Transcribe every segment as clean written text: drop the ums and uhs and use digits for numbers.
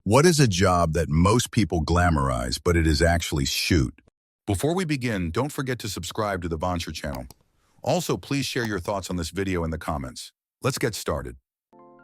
What is a job that most people glamorize, but it is actually shoot? Before we begin, don't forget to subscribe to the Vancher channel. Also, please share your thoughts on this video in the comments. Let's get started.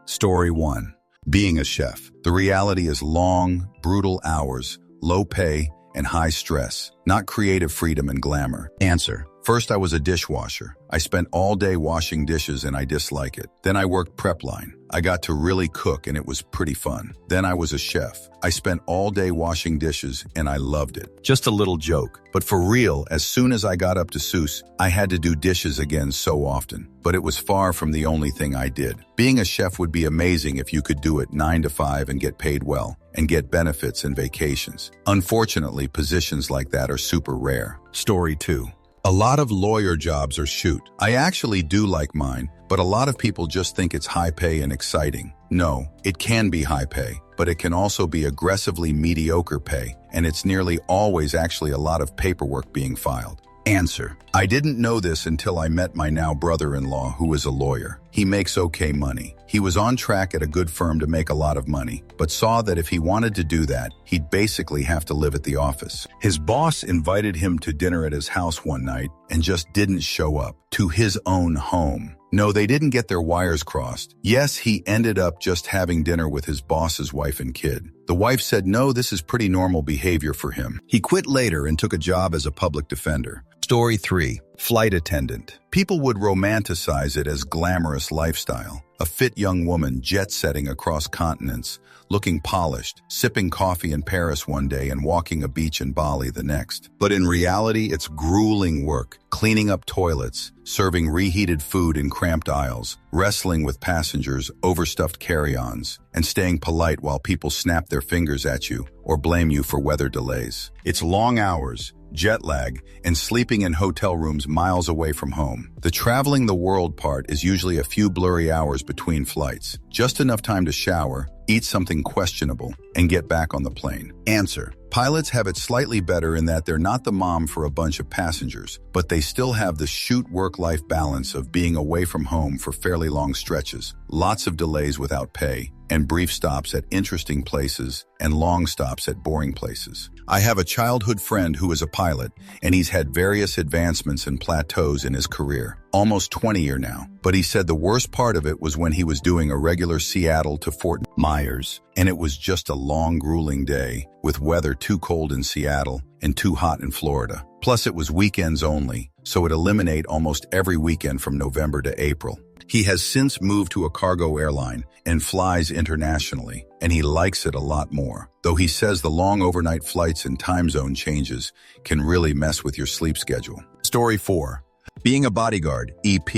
Story 1. Being a chef. The reality is long, brutal hours, low pay, and high stress, not creative freedom and glamour. Answer. First, I was a dishwasher. I spent all day washing dishes and I dislike it. Then I worked prep line. I got to really cook and it was pretty fun. Then I was a chef. I spent all day washing dishes and I loved it. Just a little joke. But for real, as soon as I got up to Seuss, I had to do dishes again so often. But it was far from the only thing I did. Being a chef would be amazing if you could do it 9 to 5 and get paid well, and get benefits and vacations. Unfortunately, positions like that are super rare. Story 2. A lot of lawyer jobs are shoot. I actually do like mine, but a lot of people just think it's high pay and exciting. No, it can be high pay, but it can also be aggressively mediocre pay, and it's nearly always actually a lot of paperwork being filed. Answer. I didn't know this until I met my now brother-in-law, who is a lawyer. He makes okay money. He was on track at a good firm to make a lot of money, but saw that if he wanted to do that, he'd basically have to live at the office. His boss invited him to dinner at his house one night and just didn't show up to his own home. No, they didn't get their wires crossed. Yes, he ended up just having dinner with his boss's wife and kid. The wife said, no, this is pretty normal behavior for him. He quit later and took a job as a public defender. Story 3. Flight attendant. People would romanticize it as glamorous lifestyle. A fit young woman jet-setting across continents, looking polished, sipping coffee in Paris one day and walking a beach in Bali the next. But in reality, it's grueling work, cleaning up toilets, serving reheated food in cramped aisles, wrestling with passengers, overstuffed carry-ons, and staying polite while people snap their fingers at you or blame you for weather delays. It's long hours, jet lag, and sleeping in hotel rooms miles away from home. The traveling the world part is usually a few blurry hours between flights, just enough time to shower, eat something questionable, and get back on the plane. Answer. Pilots have it slightly better in that they're not the mom for a bunch of passengers, but they still have the shoot work-life balance of being away from home for fairly long stretches, lots of delays without pay, and brief stops at interesting places and long stops at boring places. I have a childhood friend who is a pilot, and he's had various advancements and plateaus in his career, almost 20 years now. But he said the worst part of it was when he was doing a regular Seattle to Fort Myers, and it was just a long, grueling day, with weather too cold in Seattle and too hot in Florida. Plus it was weekends only, so it eliminated almost every weekend from November to April. He has since moved to a cargo airline and flies internationally, and he likes it a lot more, though he says the long overnight flights and time zone changes can really mess with your sleep schedule. Story 4. Being a bodyguard, EP,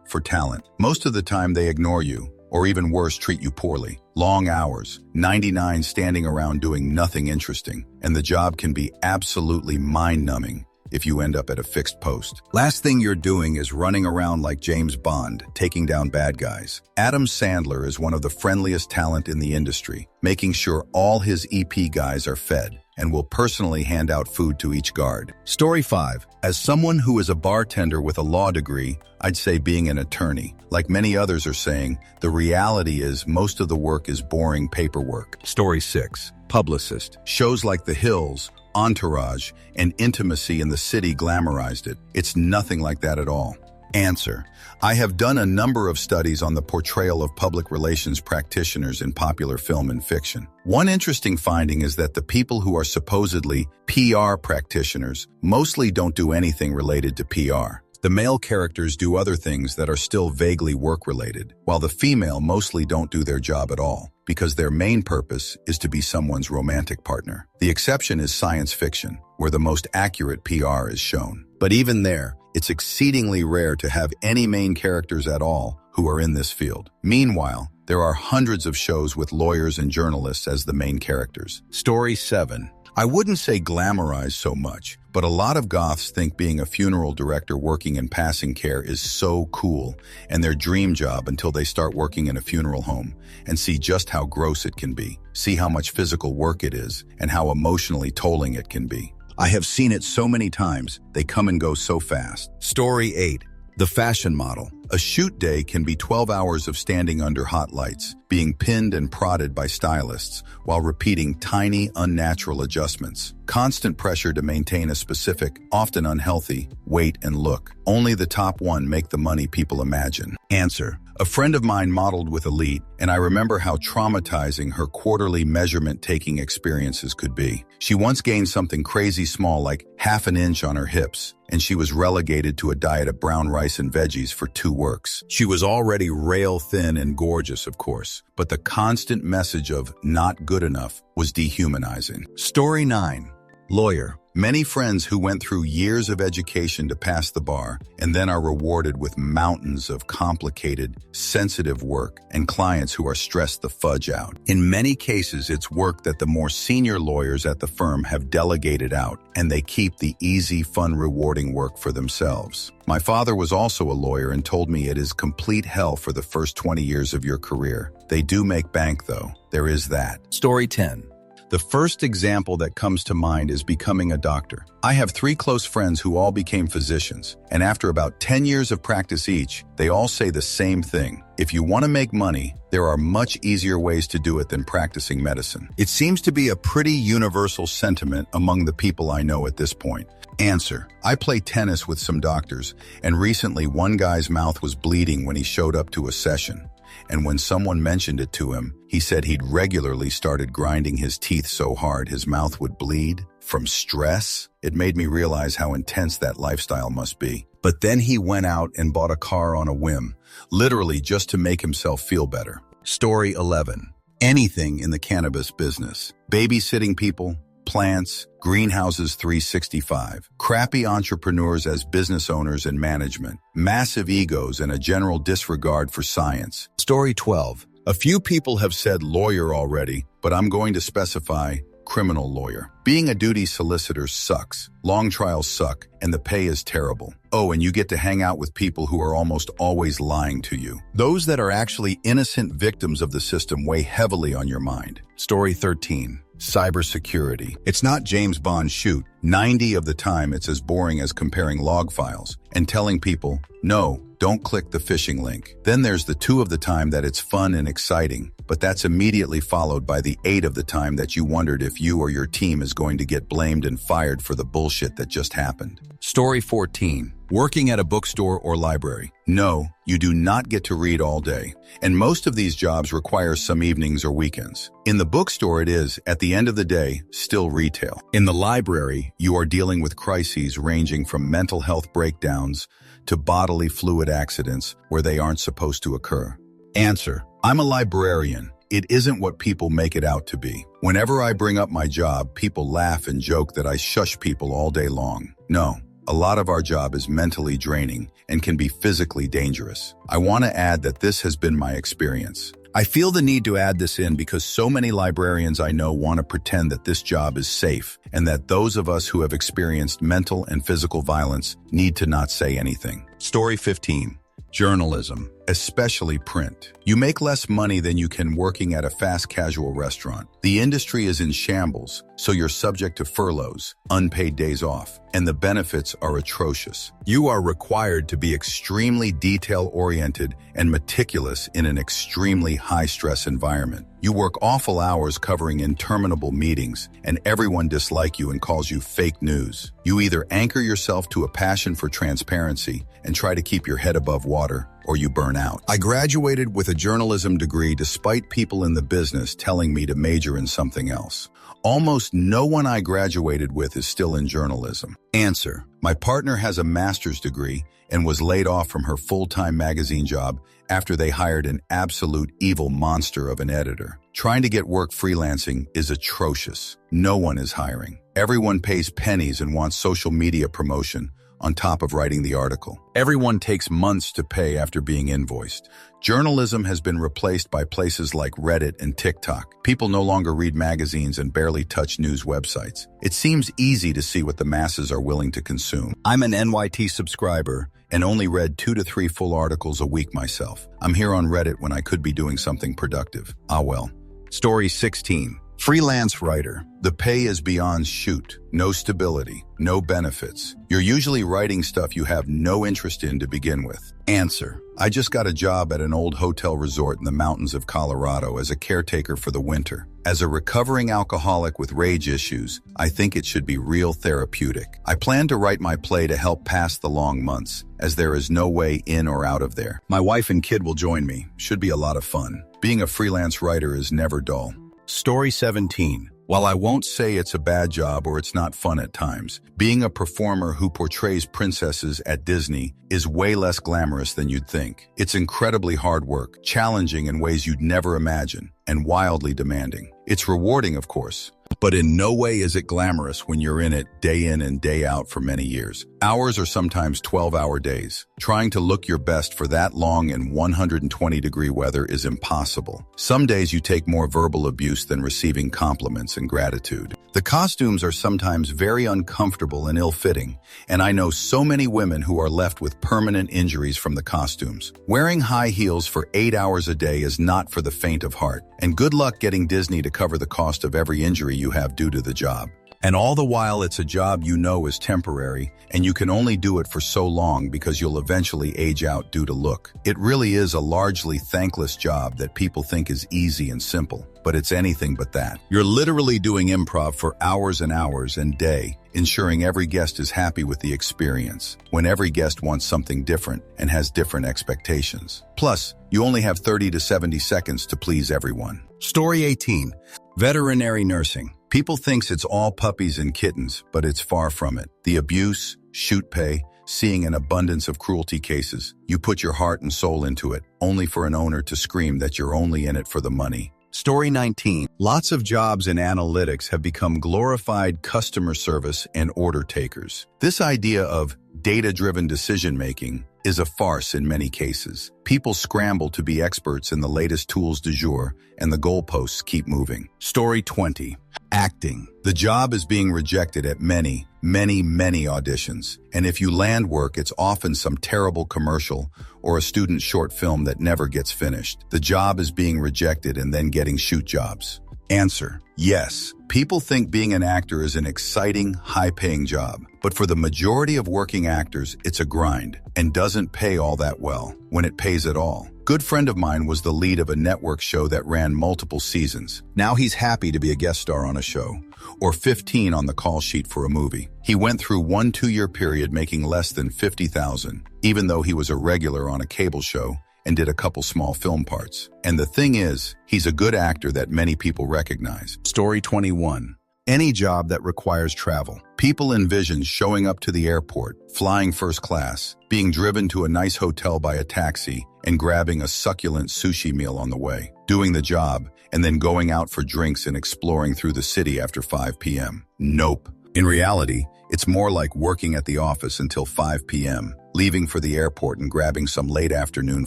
for talent. Most of the time they ignore you, or even worse, treat you poorly. Long hours, 99 standing around doing nothing interesting, and the job can be absolutely mind-numbing if you end up at a fixed post. Last thing you're doing is running around like James Bond, taking down bad guys. Adam Sandler is one of the friendliest talent in the industry, making sure all his EP guys are fed, and will personally hand out food to each guard. Story 5. As someone who is a bartender with a law degree, I'd say being an attorney. Like many others are saying, the reality is most of the work is boring paperwork. Story 6. Publicist. Shows like The Hills, Entourage, and Intimacy in the City glamorized it. It's nothing like that at all. Answer. I have done a number of studies on the portrayal of public relations practitioners in popular film and fiction. One interesting finding is that the people who are supposedly PR practitioners mostly don't do anything related to PR. The male characters do other things that are still vaguely work-related, while the female mostly don't do their job at all, because their main purpose is to be someone's romantic partner. The exception is science fiction, where the most accurate PR is shown. But even there, it's exceedingly rare to have any main characters at all who are in this field. Meanwhile, there are hundreds of shows with lawyers and journalists as the main characters. Story 7. I wouldn't say glamorize so much, but a lot of goths think being a funeral director working in passing care is so cool and their dream job until they start working in a funeral home and see just how gross it can be, see how much physical work it is, and how emotionally tolling it can be. I have seen it so many times, they come and go so fast. Story 8. The fashion model. A shoot day can be 12 hours of standing under hot lights, being pinned and prodded by stylists, while repeating tiny, unnatural adjustments. Constant pressure to maintain a specific, often unhealthy, weight and look. Only the top one make the money people imagine. Answer. A friend of mine modeled with Elite, and I remember how traumatizing her quarterly measurement-taking experiences could be. She once gained something crazy small like half an inch on her hips, and she was relegated to a diet of brown rice and veggies for 2 works. She was already rail thin and gorgeous, of course, but the constant message of not good enough was dehumanizing. Story 9. Lawyer. Many friends who went through years of education to pass the bar and then are rewarded with mountains of complicated, sensitive work and clients who are stressed the fudge out. In many cases, it's work that the more senior lawyers at the firm have delegated out, and they keep the easy, fun, rewarding work for themselves. My father was also a lawyer and told me it is complete hell for the first 20 years of your career. They do make bank, though. There is that. Story 10. The first example that comes to mind is becoming a doctor. I have 3 close friends who all became physicians, and after about 10 years of practice each, they all say the same thing. If you want to make money, there are much easier ways to do it than practicing medicine. It seems to be a pretty universal sentiment among the people I know at this point. Answer. I play tennis with some doctors, and recently one guy's mouth was bleeding when he showed up to a session. And when someone mentioned it to him, he said he'd regularly started grinding his teeth so hard his mouth would bleed. From stress, it made me realize how intense that lifestyle must be. But then he went out and bought a car on a whim, literally just to make himself feel better. Story 11. Anything in the cannabis business. Babysitting people, plants, greenhouses 365, crappy entrepreneurs as business owners and management, massive egos and a general disregard for science. Story 12. A few people have said lawyer already, but I'm going to specify criminal lawyer. Being a duty solicitor sucks, long trials suck, and the pay is terrible. Oh, and you get to hang out with people who are almost always lying to you. Those that are actually innocent victims of the system weigh heavily on your mind. Story 13. Cybersecurity. It's not James Bond shoot. 90 of the time it's as boring as comparing log files and telling people, no, don't click the phishing link. Then there's the 2 of the time that it's fun and exciting, but that's immediately followed by the 8 of the time that you wondered if you or your team is going to get blamed and fired for the bullshit that just happened. Story 14. Working at a bookstore or library. No, you do not get to read all day, and most of these jobs require some evenings or weekends. In the bookstore it is, at the end of the day, still retail. In the library, you are dealing with crises ranging from mental health breakdowns to bodily fluid accidents where they aren't supposed to occur. Answer. I'm a librarian. It isn't what people make it out to be. Whenever I bring up my job, people laugh and joke that I shush people all day long. No. A lot of our job is mentally draining and can be physically dangerous. I want to add that this has been my experience. I feel the need to add this in because so many librarians I know want to pretend that this job is safe and that those of us who have experienced mental and physical violence need to not say anything. Story 15. Journalism, especially print. You make less money than you can working at a fast casual restaurant. The industry is in shambles, so you're subject to furloughs, unpaid days off, and the benefits are atrocious. You are required to be extremely detail-oriented and meticulous in an extremely high-stress environment. You work awful hours covering interminable meetings, and everyone dislikes you and calls you fake news. You either anchor yourself to a passion for transparency and try to keep your head above water, or you burn out. I graduated with a journalism degree despite people in the business telling me to major in something else. Almost no one I graduated with is still in journalism. Answer. My partner has a master's degree and was laid off from her full-time magazine job after they hired an absolute evil monster of an editor. Trying to get work freelancing is atrocious. No one is hiring. Everyone pays pennies and wants social media promotion on top of writing the article. Everyone takes months to pay after being invoiced. Journalism has been replaced by places like Reddit and TikTok. People no longer read magazines and barely touch news websites. It seems easy to see what the masses are willing to consume. I'm an NYT subscriber and only read 2 to 3 full articles a week myself. I'm here on Reddit when I could be doing something productive. Ah well. Story 16. Freelance writer. The pay is beyond shoot. No stability, no benefits. You're usually writing stuff you have no interest in to begin with. Answer. I just got a job at an old hotel resort in the mountains of Colorado as a caretaker for the winter. As a recovering alcoholic with rage issues, I think it should be real therapeutic. I plan to write my play to help pass the long months, as there is no way in or out of there. My wife and kid will join me. Should be a lot of fun. Being a freelance writer is never dull. Story 17. While I won't say it's a bad job or it's not fun at times, being a performer who portrays princesses at Disney is way less glamorous than you'd think. It's incredibly hard work, challenging in ways you'd never imagine, and wildly demanding. It's rewarding, of course, but in no way is it glamorous when you're in it day in and day out for many years. Hours or sometimes 12-hour days. Trying to look your best for that long in 120-degree weather is impossible. Some days you take more verbal abuse than receiving compliments and gratitude. The costumes are sometimes very uncomfortable and ill-fitting, and I know so many women who are left with permanent injuries from the costumes. Wearing high heels for 8 hours a day is not for the faint of heart, and good luck getting Disney to cover the cost of every injury you have due to the job. And all the while it's a job you know is temporary, and you can only do it for so long because you'll eventually age out due to look. It really is a largely thankless job that people think is easy and simple, but it's anything but that. You're literally doing improv for hours and hours and day, ensuring every guest is happy with the experience, when every guest wants something different and has different expectations. Plus, you only have 30 to 70 seconds to please everyone. Story 18. Veterinary nursing. People thinks it's all puppies and kittens, but it's far from it. The abuse, shoot pay, seeing an abundance of cruelty cases. You put your heart and soul into it, only for an owner to scream that you're only in it for the money. Story 19. Lots of jobs in analytics have become glorified customer service and order takers. This idea of data-driven decision-making is a farce in many cases. People scramble to be experts in the latest tools du jour, and the goalposts keep moving. Story 20. Acting. The job is being rejected at many auditions. And if you land work, it's often some terrible commercial or a student short film that never gets finished. The job is being rejected and then getting shoot jobs. Answer. Yes. People think being an actor is an exciting, high-paying job. But for the majority of working actors, it's a grind and doesn't pay all that well, when it pays at all. Good friend of mine was the lead of a network show that ran multiple seasons. Now he's happy to be a guest star on a show, or 15 on the call sheet for a movie. He went through 1-2 year period making less than $50,000, even though he was a regular on a cable show and did a couple small film parts. And the thing is, he's a good actor that many people recognize. Story 21. Any job that requires travel. People envision showing up to the airport, flying first class, being driven to a nice hotel by a taxi, and grabbing a succulent sushi meal on the way, doing the job, and then going out for drinks and exploring through the city after 5 p.m. Nope. In reality, it's more like working at the office until 5 p.m., leaving for the airport and grabbing some late afternoon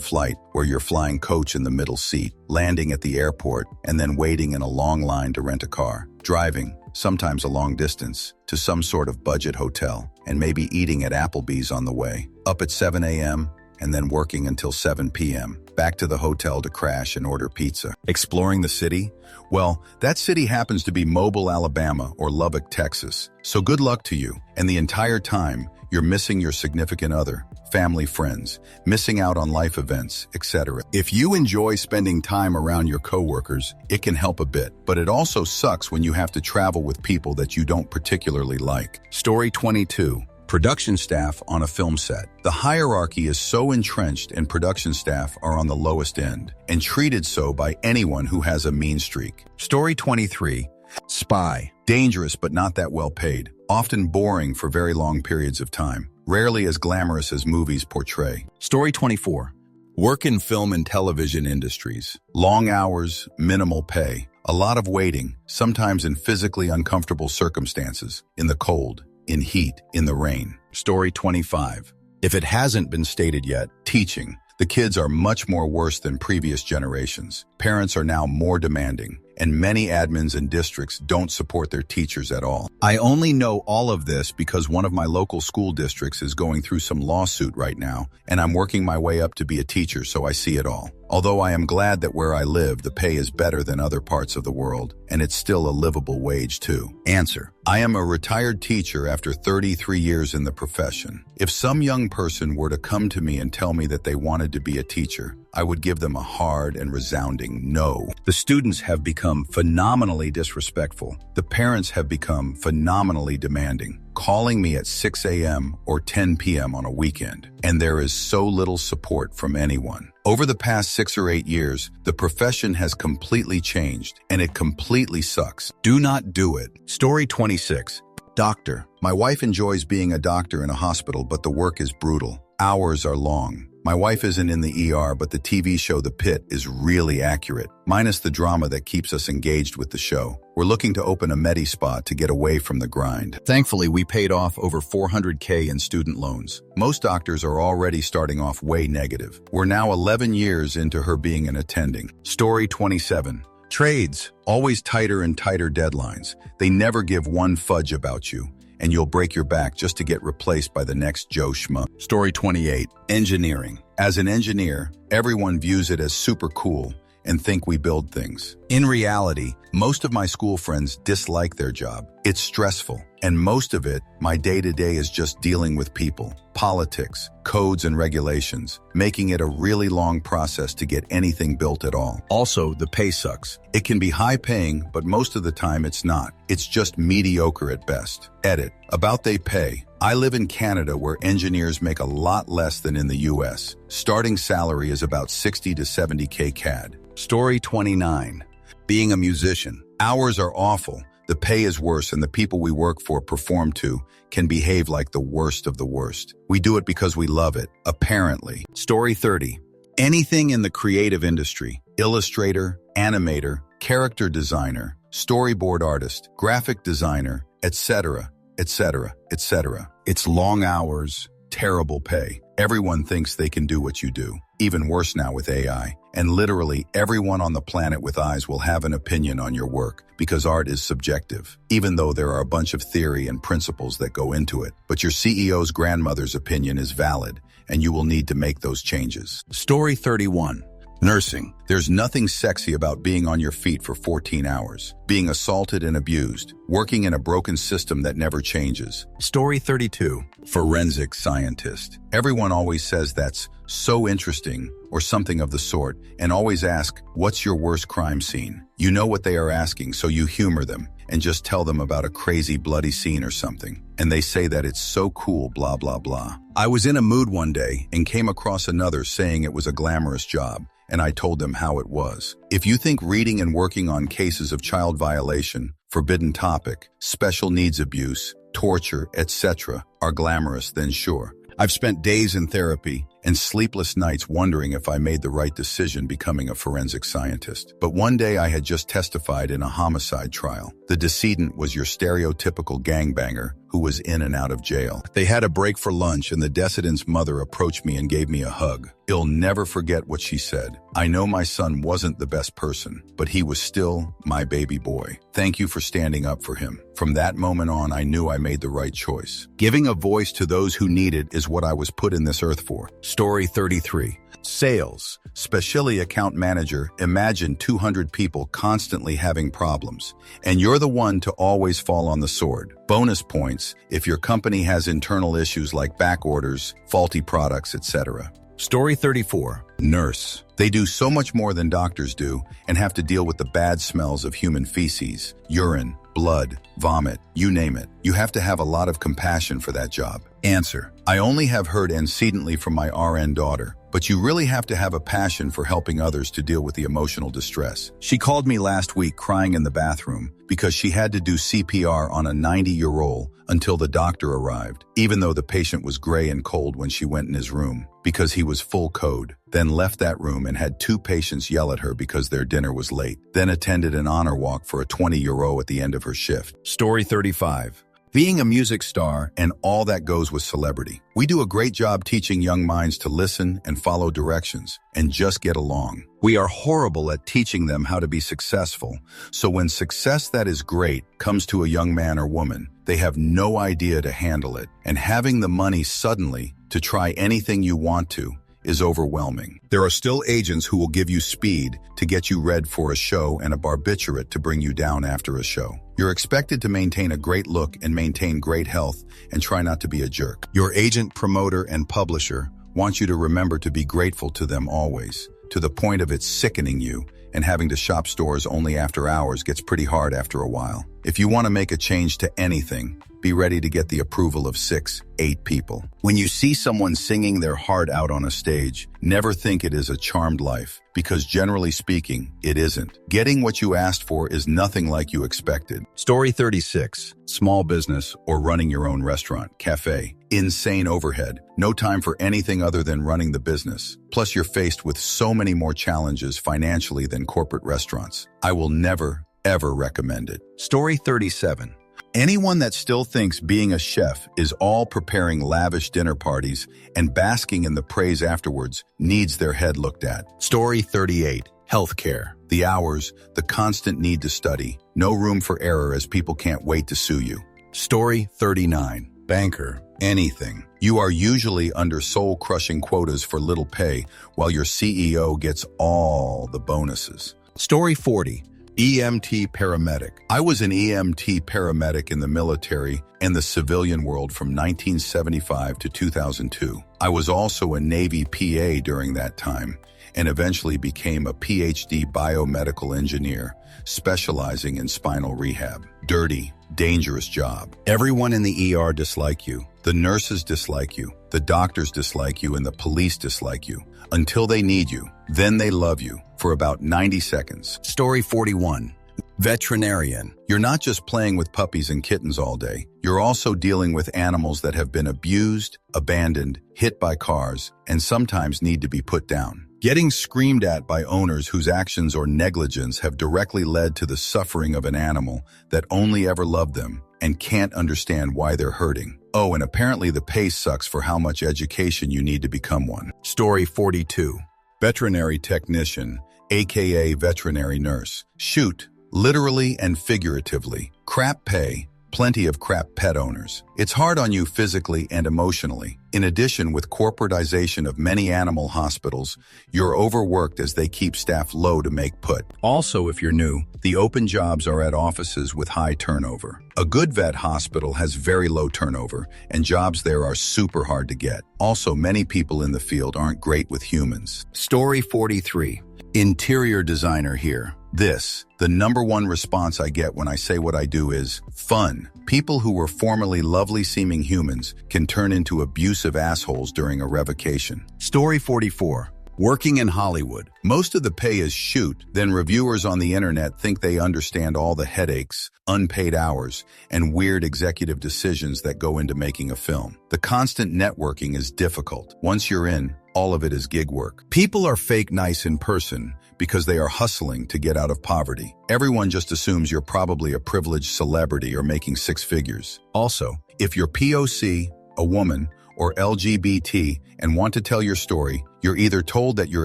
flight where you're flying coach in the middle seat, landing at the airport, and then waiting in a long line to rent a car, driving, sometimes a long distance, to some sort of budget hotel, and maybe eating at Applebee's on the way, up at 7 a.m., and then working until 7 p.m., back to the hotel to crash and order pizza. Exploring the city? Well, that city happens to be Mobile, Alabama, or Lubbock, Texas. So good luck to you. And the entire time, you're missing your significant other, family, friends, missing out on life events, etc. If you enjoy spending time around your coworkers, it can help a bit, but it also sucks when you have to travel with people that you don't particularly like. Story 22. Production staff on a film set. The hierarchy is so entrenched and production staff are on the lowest end, and treated so by anyone who has a mean streak. Story 23. Spy. Dangerous but not that well paid. Often boring for very long periods of time. Rarely as glamorous as movies portray. Story 24. Work in film and television industries. Long hours, minimal pay. A lot of waiting, sometimes in physically uncomfortable circumstances. In the cold, in heat, in the rain. Story 25. If it hasn't been stated yet, teaching. The kids are much more worse than previous generations. Parents are now more demanding, and many admins and districts don't support their teachers at all. I only know all of this because one of my local school districts is going through some lawsuit right now, and I'm working my way up to be a teacher, so I see it all. Although I am glad that where I live, the pay is better than other parts of the world, and it's still a livable wage too. Answer: I am a retired teacher after 33 years in the profession. If some young person were to come to me and tell me that they wanted to be a teacher, I would give them a hard and resounding no. The students have become phenomenally disrespectful. The parents have become phenomenally demanding, calling me at 6 a.m. or 10 p.m. on a weekend, and there is so little support from anyone. Over the past 6 or 8 years, the profession has completely changed, and it completely sucks. Do not do it. Story 26. Doctor. My wife enjoys being a doctor in a hospital, but the work is brutal. Hours are long. My wife isn't in the ER, but the TV show The Pit is really accurate, minus the drama that keeps us engaged with the show. We're looking to open a Medi-Spa to get away from the grind. Thankfully, we paid off over $400K in student loans. Most doctors are already starting off way negative. We're now 11 years into her being an attending. Story 27. Trades. Always tighter and tighter deadlines. They never give one fudge about you, and you'll break your back just to get replaced by the next Joe Schmo. Story 28. Engineering. As an engineer, everyone views it as super cool and think we build things. In reality, most of my school friends dislike their job. It's stressful, and most of it, my day-to-day, is just dealing with people, politics, codes and regulations, making it a really long process to get anything built at all. Also, the pay sucks. It can be high-paying, but most of the time it's not. It's just mediocre at best. Edit. About they pay. I live in Canada, where engineers make a lot less than in the US. Starting salary is about 60 to 70K CAD. Story 29. Being a musician. Hours are awful. The pay is worse, and the people we work for, perform to, can behave like the worst of the worst. We do it because we love it, apparently. Story 30. Anything in the creative industry: illustrator, animator, character designer, storyboard artist, graphic designer, etc., etc., etc. It's long hours, terrible pay. Everyone thinks they can do what you do. Even worse now with AI. And literally everyone on the planet with eyes will have an opinion on your work, because art is subjective, even though there are a bunch of theory and principles that go into it. But your CEO's grandmother's opinion is valid, and you will need to make those changes. Story 31. Nursing. There's nothing sexy about being on your feet for 14 hours, being assaulted and abused, working in a broken system that never changes. Story 32. Forensic scientist. Everyone always says that's so interesting or something of the sort, and always ask, what's your worst crime scene? You know what they are asking, so you humor them and just tell them about a crazy bloody scene or something. And they say that it's so cool, blah, blah, blah. I was in a mood one day and came across another saying it was a glamorous job, and I told them how it was. If you think reading and working on cases of child violation, forbidden topic, special needs abuse, torture, etc. are glamorous, then sure. I've spent days in therapy and sleepless nights wondering if I made the right decision becoming a forensic scientist. But one day I had just testified in a homicide trial. The decedent was your stereotypical gangbanger who was in and out of jail. They had a break for lunch, and the decedent's mother approached me and gave me a hug. I'll never forget what she said. I know my son wasn't the best person, but he was still my baby boy. Thank you for standing up for him. From that moment on, I knew I made the right choice. Giving a voice to those who need it is what I was put in this earth for. Story 33. Sales. Specially account manager. Imagine 200 people constantly having problems, and you're the one to always fall on the sword. Bonus points if your company has internal issues like back orders, faulty products, etc. Story 34. Nurse. They do so much more than doctors do and have to deal with the bad smells of human feces, urine, blood, vomit, you name it. You have to have a lot of compassion for that job. Answer. I only have heard antecedently from my RN daughter, but you really have to have a passion for helping others to deal with the emotional distress. She called me last week crying in the bathroom because she had to do CPR on a 90-year-old until the doctor arrived, even though the patient was gray and cold when she went in his room because he was full code, then left that room and had 2 patients yell at her because their dinner was late, then attended an honor walk for a 20-year-old at the end of her shift. Story 35. Being a music star and all that goes with celebrity. We do a great job teaching young minds to listen and follow directions and just get along. We are horrible at teaching them how to be successful. So when success that is great comes to a young man or woman, they have no idea to handle it. And having the money suddenly to try anything you want to is overwhelming. There are still agents who will give you speed to get you read for a show and a barbiturate to bring you down after a show. You're expected to maintain a great look and maintain great health and try not to be a jerk. Your agent, promoter, and publisher want you to remember to be grateful to them always, to the point of it sickening you, and having to shop stores only after hours gets pretty hard after a while. If you want to make a change to anything, be ready to get the approval of 6, 8 people. When you see someone singing their heart out on a stage, never think it is a charmed life, because generally speaking, it isn't. Getting what you asked for is nothing like you expected. Story 36. Small business or running your own restaurant, cafe. Insane overhead. No time for anything other than running the business. Plus, you're faced with so many more challenges financially than corporate restaurants. I will never, ever recommend it. Story 37. Anyone that still thinks being a chef is all preparing lavish dinner parties and basking in the praise afterwards needs their head looked at. Story 38. Healthcare. The hours, the constant need to study. No room for error as people can't wait to sue you. Story 39. Banker. Anything. You are usually under soul-crushing quotas for little pay while your CEO gets all the bonuses. Story 40. EMT paramedic. I was an EMT paramedic in the military and the civilian world from 1975 to 2002. I was also a Navy PA during that time and eventually became a PhD biomedical engineer, specializing in spinal rehab. Dirty, dangerous job. Everyone in the ER dislike you. The nurses dislike you. The doctors dislike you and the police dislike you. Until they need you. Then they love you for about 90 seconds. Story 41. Veterinarian. You're not just playing with puppies and kittens all day. You're also dealing with animals that have been abused, abandoned, hit by cars, and sometimes need to be put down. Getting screamed at by owners whose actions or negligence have directly led to the suffering of an animal that only ever loved them and can't understand why they're hurting. Oh, and apparently the pay sucks for how much education you need to become one. Story 42. Veterinary technician, aka veterinary nurse. Shoot, literally and figuratively. Crap pay, plenty of crap pet owners. It's hard on you physically and emotionally. In addition, with corporatization of many animal hospitals, you're overworked as they keep staff low to make put. Also, if you're new, the open jobs are at offices with high turnover. A good vet hospital has very low turnover, and jobs there are super hard to get. Also, many people in the field aren't great with humans. Story 43. Interior designer here. This, the #1 response I get when I say what I do is fun. People who were formerly lovely-seeming humans can turn into abusive assholes during a revocation. Story 44. Working in Hollywood. Most of the pay is shoot, then reviewers on the internet think they understand all the headaches, unpaid hours, and weird executive decisions that go into making a film. The constant networking is difficult. Once you're in, all of it is gig work. People are fake nice in person because they are hustling to get out of poverty. Everyone just assumes you're probably a privileged celebrity or making 6 figures. Also, if you're POC, a woman, or LGBT and want to tell your story, you're either told that your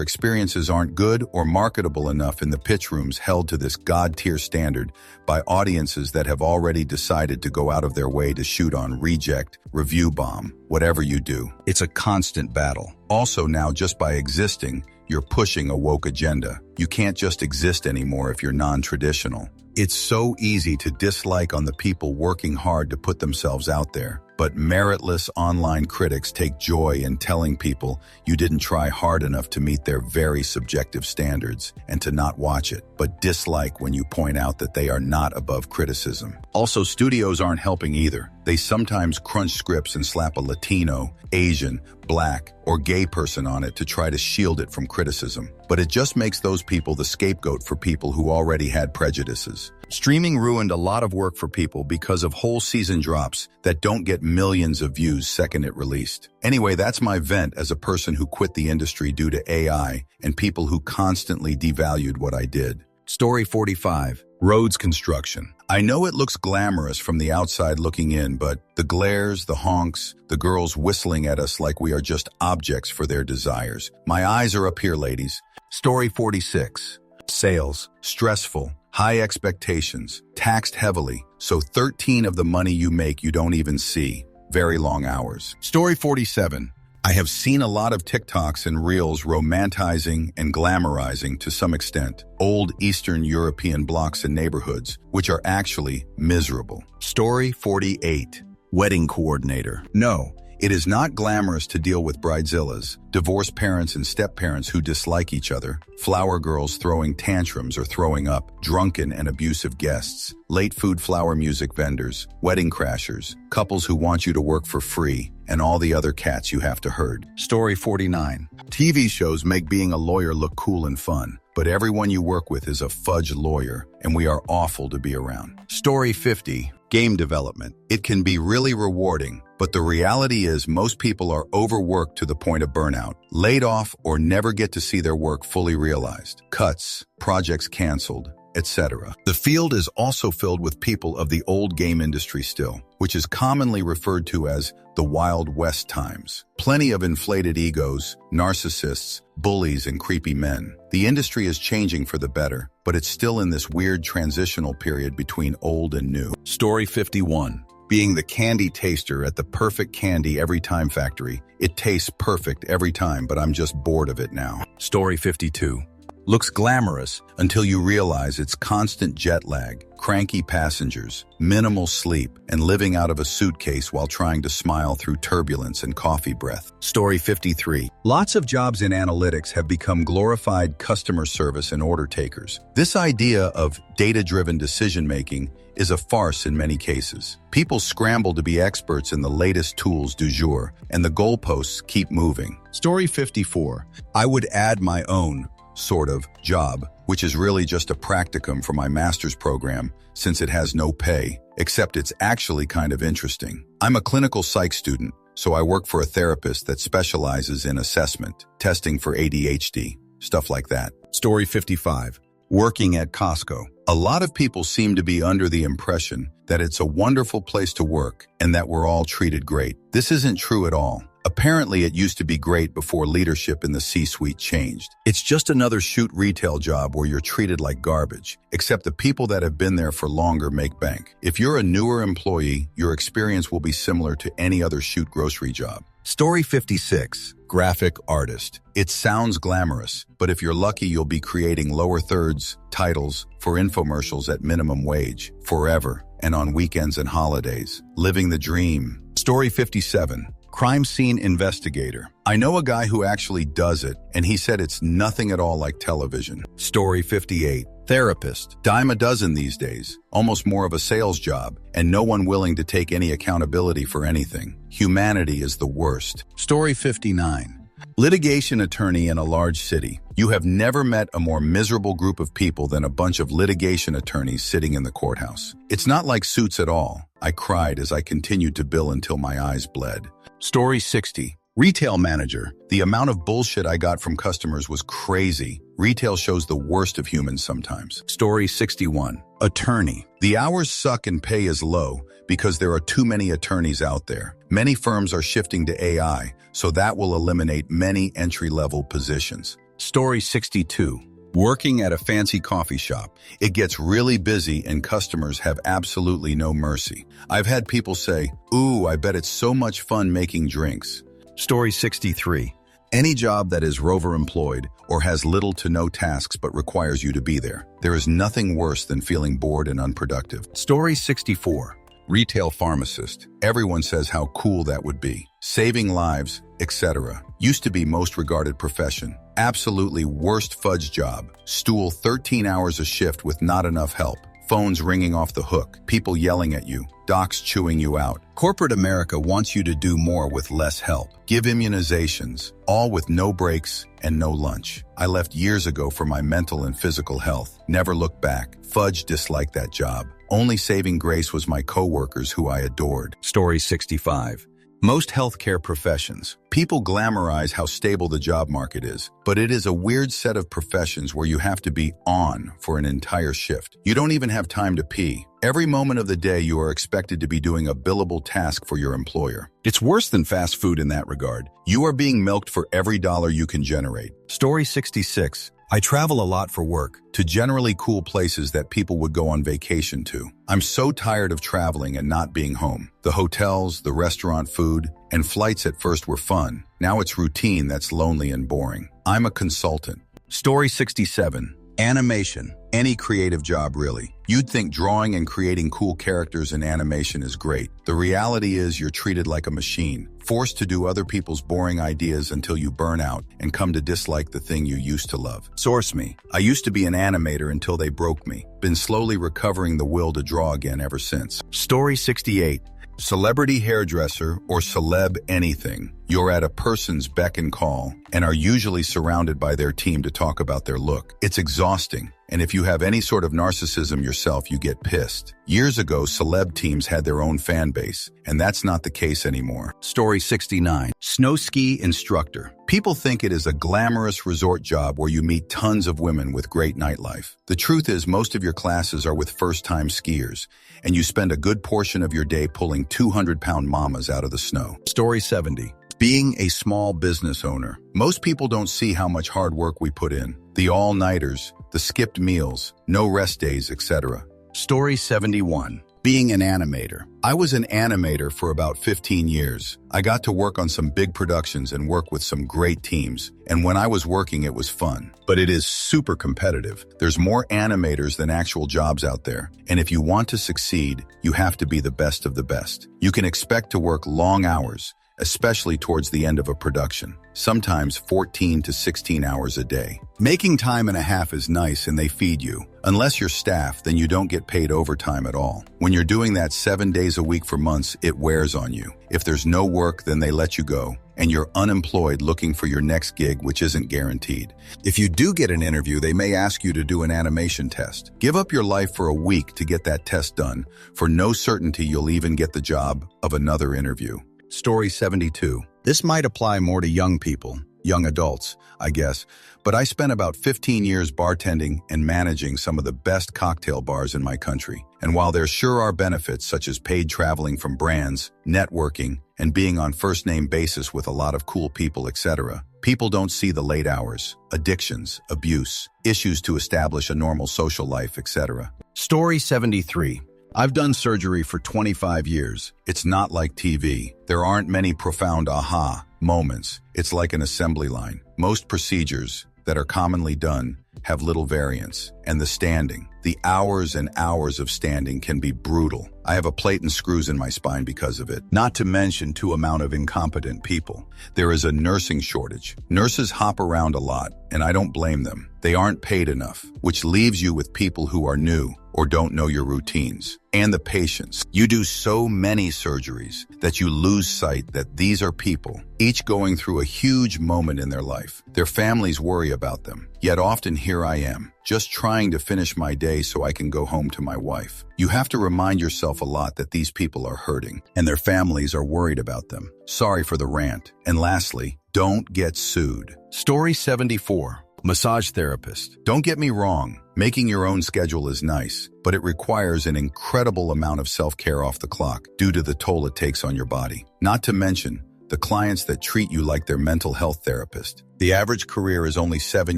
experiences aren't good or marketable enough in the pitch rooms held to this god-tier standard by audiences that have already decided to go out of their way to shoot on reject, review bomb, whatever you do. It's a constant battle. Also now, just by existing, you're pushing a woke agenda. You can't just exist anymore if you're non-traditional. It's so easy to dislike on the people working hard to put themselves out there. But meritless online critics take joy in telling people you didn't try hard enough to meet their very subjective standards and to not watch it, but dislike when you point out that they are not above criticism. Also, studios aren't helping either. They sometimes crunch scripts and slap a Latino, Asian, Black, or gay person on it to try to shield it from criticism. But it just makes those people the scapegoat for people who already had prejudices. Streaming ruined a lot of work for people because of whole season drops that don't get millions of views second it released. Anyway, that's my vent as a person who quit the industry due to AI and people who constantly devalued what I did. Story 45. Roads construction. I know it looks glamorous from the outside looking in, but the glares, the honks, the girls whistling at us like we are just objects for their desires. My eyes are up here, ladies. Story 46. Sales. Stressful. High expectations. Taxed heavily. So 13 of the money you make you don't even see. Very long hours. Story 47. I have seen a lot of TikToks and Reels romanticizing and glamorizing to some extent old Eastern European blocks and neighborhoods, which are actually miserable. Story 48. Wedding coordinator. No, it is not glamorous to deal with bridezillas, divorced parents and step-parents who dislike each other, flower girls throwing tantrums or throwing up, drunken and abusive guests, late food flower music vendors, wedding crashers, couples who want you to work for free, and all the other cats you have to herd. Story 49. TV shows make being a lawyer look cool and fun, but everyone you work with is a fudge lawyer, and we are awful to be around. Story 50. Game development. It can be really rewarding, but the reality is most people are overworked to the point of burnout, laid off, or never get to see their work fully realized. Cuts, projects canceled, etc. The field is also filled with people of the old game industry still, which is commonly referred to as the Wild West times. Plenty of inflated egos, narcissists, bullies, and creepy men. The industry is changing for the better, but it's still in this weird transitional period between old and new. Story 51. Being the candy taster at the perfect candy every time factory. It tastes perfect every time, but I'm just bored of it now. Story 52. Looks glamorous until you realize it's constant jet lag, cranky passengers, minimal sleep, and living out of a suitcase while trying to smile through turbulence and coffee breath. Story 53. Lots of jobs in analytics have become glorified customer service and order takers. This idea of data-driven decision-making is a farce in many cases. People scramble to be experts in the latest tools du jour, and the goalposts keep moving. Story 54. I would add my own sort of job, which is really just a practicum for my master's program since it has no pay, except it's actually kind of interesting. I'm a clinical psych student, so I work for a therapist that specializes in assessment, testing for ADHD, stuff like that. Story 55. Working at Costco. A lot of people seem to be under the impression that it's a wonderful place to work and that we're all treated great. This isn't true at all. Apparently, it used to be great before leadership in the C-suite changed. It's just another shoot retail job where you're treated like garbage, except the people that have been there for longer make bank. If you're a newer employee, your experience will be similar to any other shoot grocery job. Story 56. Graphic artist. It sounds glamorous, but if you're lucky, you'll be creating lower thirds, titles, for infomercials at minimum wage, forever, and on weekends and holidays. Living the dream. Story 57. Crime scene investigator. I know a guy who actually does it, and he said it's nothing at all like television. Story 58. Therapist. Dime a dozen these days, almost more of a sales job, and no one willing to take any accountability for anything. Humanity is the worst. Story 59. Litigation attorney in a large city. You have never met a more miserable group of people than a bunch of litigation attorneys sitting in the courthouse. It's not like Suits at all. I cried as I continued to bill until my eyes bled. Story 60. Retail manager. The amount of bullshit I got from customers was crazy. Retail shows the worst of humans sometimes. Story 61. Attorney. The hours suck and pay is low because there are too many attorneys out there. Many firms are shifting to AI, so that will eliminate many entry-level positions. Story 62. Working at a fancy coffee shop. It gets really busy and customers have absolutely no mercy. I've had people say, "Ooh, I bet it's so much fun making drinks." Story 63. Any job that is rover employed or has little to no tasks but requires you to be there. There is nothing worse than feeling bored and unproductive. Story 64. Retail pharmacist. Everyone says how cool that would be. Saving lives, etc. Used to be most regarded profession. Absolutely worst fudge job. Stool 13 hours a shift with not enough help. Phones ringing off the hook. People yelling at you. Docs chewing you out. Corporate America wants you to do more with less help. Give immunizations, all with no breaks and no lunch. I left years ago for my mental and physical health. Never looked back. Fudge disliked that job. Only saving grace was my coworkers who I adored. Story 65. Most healthcare professions. People glamorize how stable the job market is, but it is a weird set of professions where you have to be on for an entire shift. You don't even have time to pee. Every moment of the day you are expected to be doing a billable task for your employer. It's worse than fast food in that regard. You are being milked for every dollar you can generate. Story 66. I travel a lot for work, to generally cool places that people would go on vacation to. I'm so tired of traveling and not being home. The hotels, the restaurant food, and flights at first were fun. Now it's routine that's lonely and boring. I'm a consultant. Story 67. Animation. Any creative job, really. You'd think drawing and creating cool characters in animation is great. The reality is you're treated like a machine, forced to do other people's boring ideas until you burn out and come to dislike the thing you used to love. Source me. I used to be an animator until they broke me. Been slowly recovering the will to draw again ever since. Story 68. Celebrity hairdresser or celeb anything. You're at a person's beck and call and are usually surrounded by their team to talk about their look. It's exhausting. And if you have any sort of narcissism yourself, you get pissed. Years ago, celeb teams had their own fan base, and that's not the case anymore. Story 69. Snow ski instructor. People think it is a glamorous resort job where you meet tons of women with great nightlife. The truth is most of your classes are with first-time skiers, and you spend a good portion of your day pulling 200-pound mamas out of the snow. Story 70. Being a small business owner. Most people don't see how much hard work we put in. The all-nighters, the skipped meals, no rest days, etc. Story 71. Being an animator. I was an animator for about 15 years. I got to work on some big productions and work with some great teams. And when I was working, it was fun. But it is super competitive. There's more animators than actual jobs out there. And if you want to succeed, you have to be the best of the best. You can expect to work long hours, especially towards the end of a production, sometimes 14 to 16 hours a day. Making time and a half is nice and they feed you. Unless you're staff, then you don't get paid overtime at all. When you're doing that 7 days a week for months, it wears on you. If there's no work, then they let you go, and you're unemployed looking for your next gig, which isn't guaranteed. If you do get an interview, they may ask you to do an animation test. Give up your life for a week to get that test done. For no certainty you'll even get the job of another interview. Story 72. This might apply more to young people, young adults, I guess, but I spent about 15 years bartending and managing some of the best cocktail bars in my country. And while there sure are benefits such as paid traveling from brands, networking, and being on first-name basis with a lot of cool people, etc., people don't see the late hours, addictions, abuse, issues to establish a normal social life, etc. Story 73. I've done surgery for 25 years. It's not like TV. There aren't many profound aha moments. It's like an assembly line. Most procedures that are commonly done have little variance. And the standing, the hours and hours of standing can be brutal. I have a plate and screws in my spine because of it. Not to mention too amount of incompetent people. There is a nursing shortage. Nurses hop around a lot, and I don't blame them. They aren't paid enough, which leaves you with people who are new or don't know your routines. And the patients. You do so many surgeries that you lose sight that these are people, each going through a huge moment in their life. Their families worry about them. Yet often here I am, just trying to finish my day so I can go home to my wife. You have to remind yourself a lot that these people are hurting, and their families are worried about them. Sorry for the rant. And lastly, don't get sued. Story 74. Massage therapist. Don't get me wrong, making your own schedule is nice, but it requires an incredible amount of self-care off the clock due to the toll it takes on your body. Not to mention the clients that treat you like their mental health therapist. The average career is only 7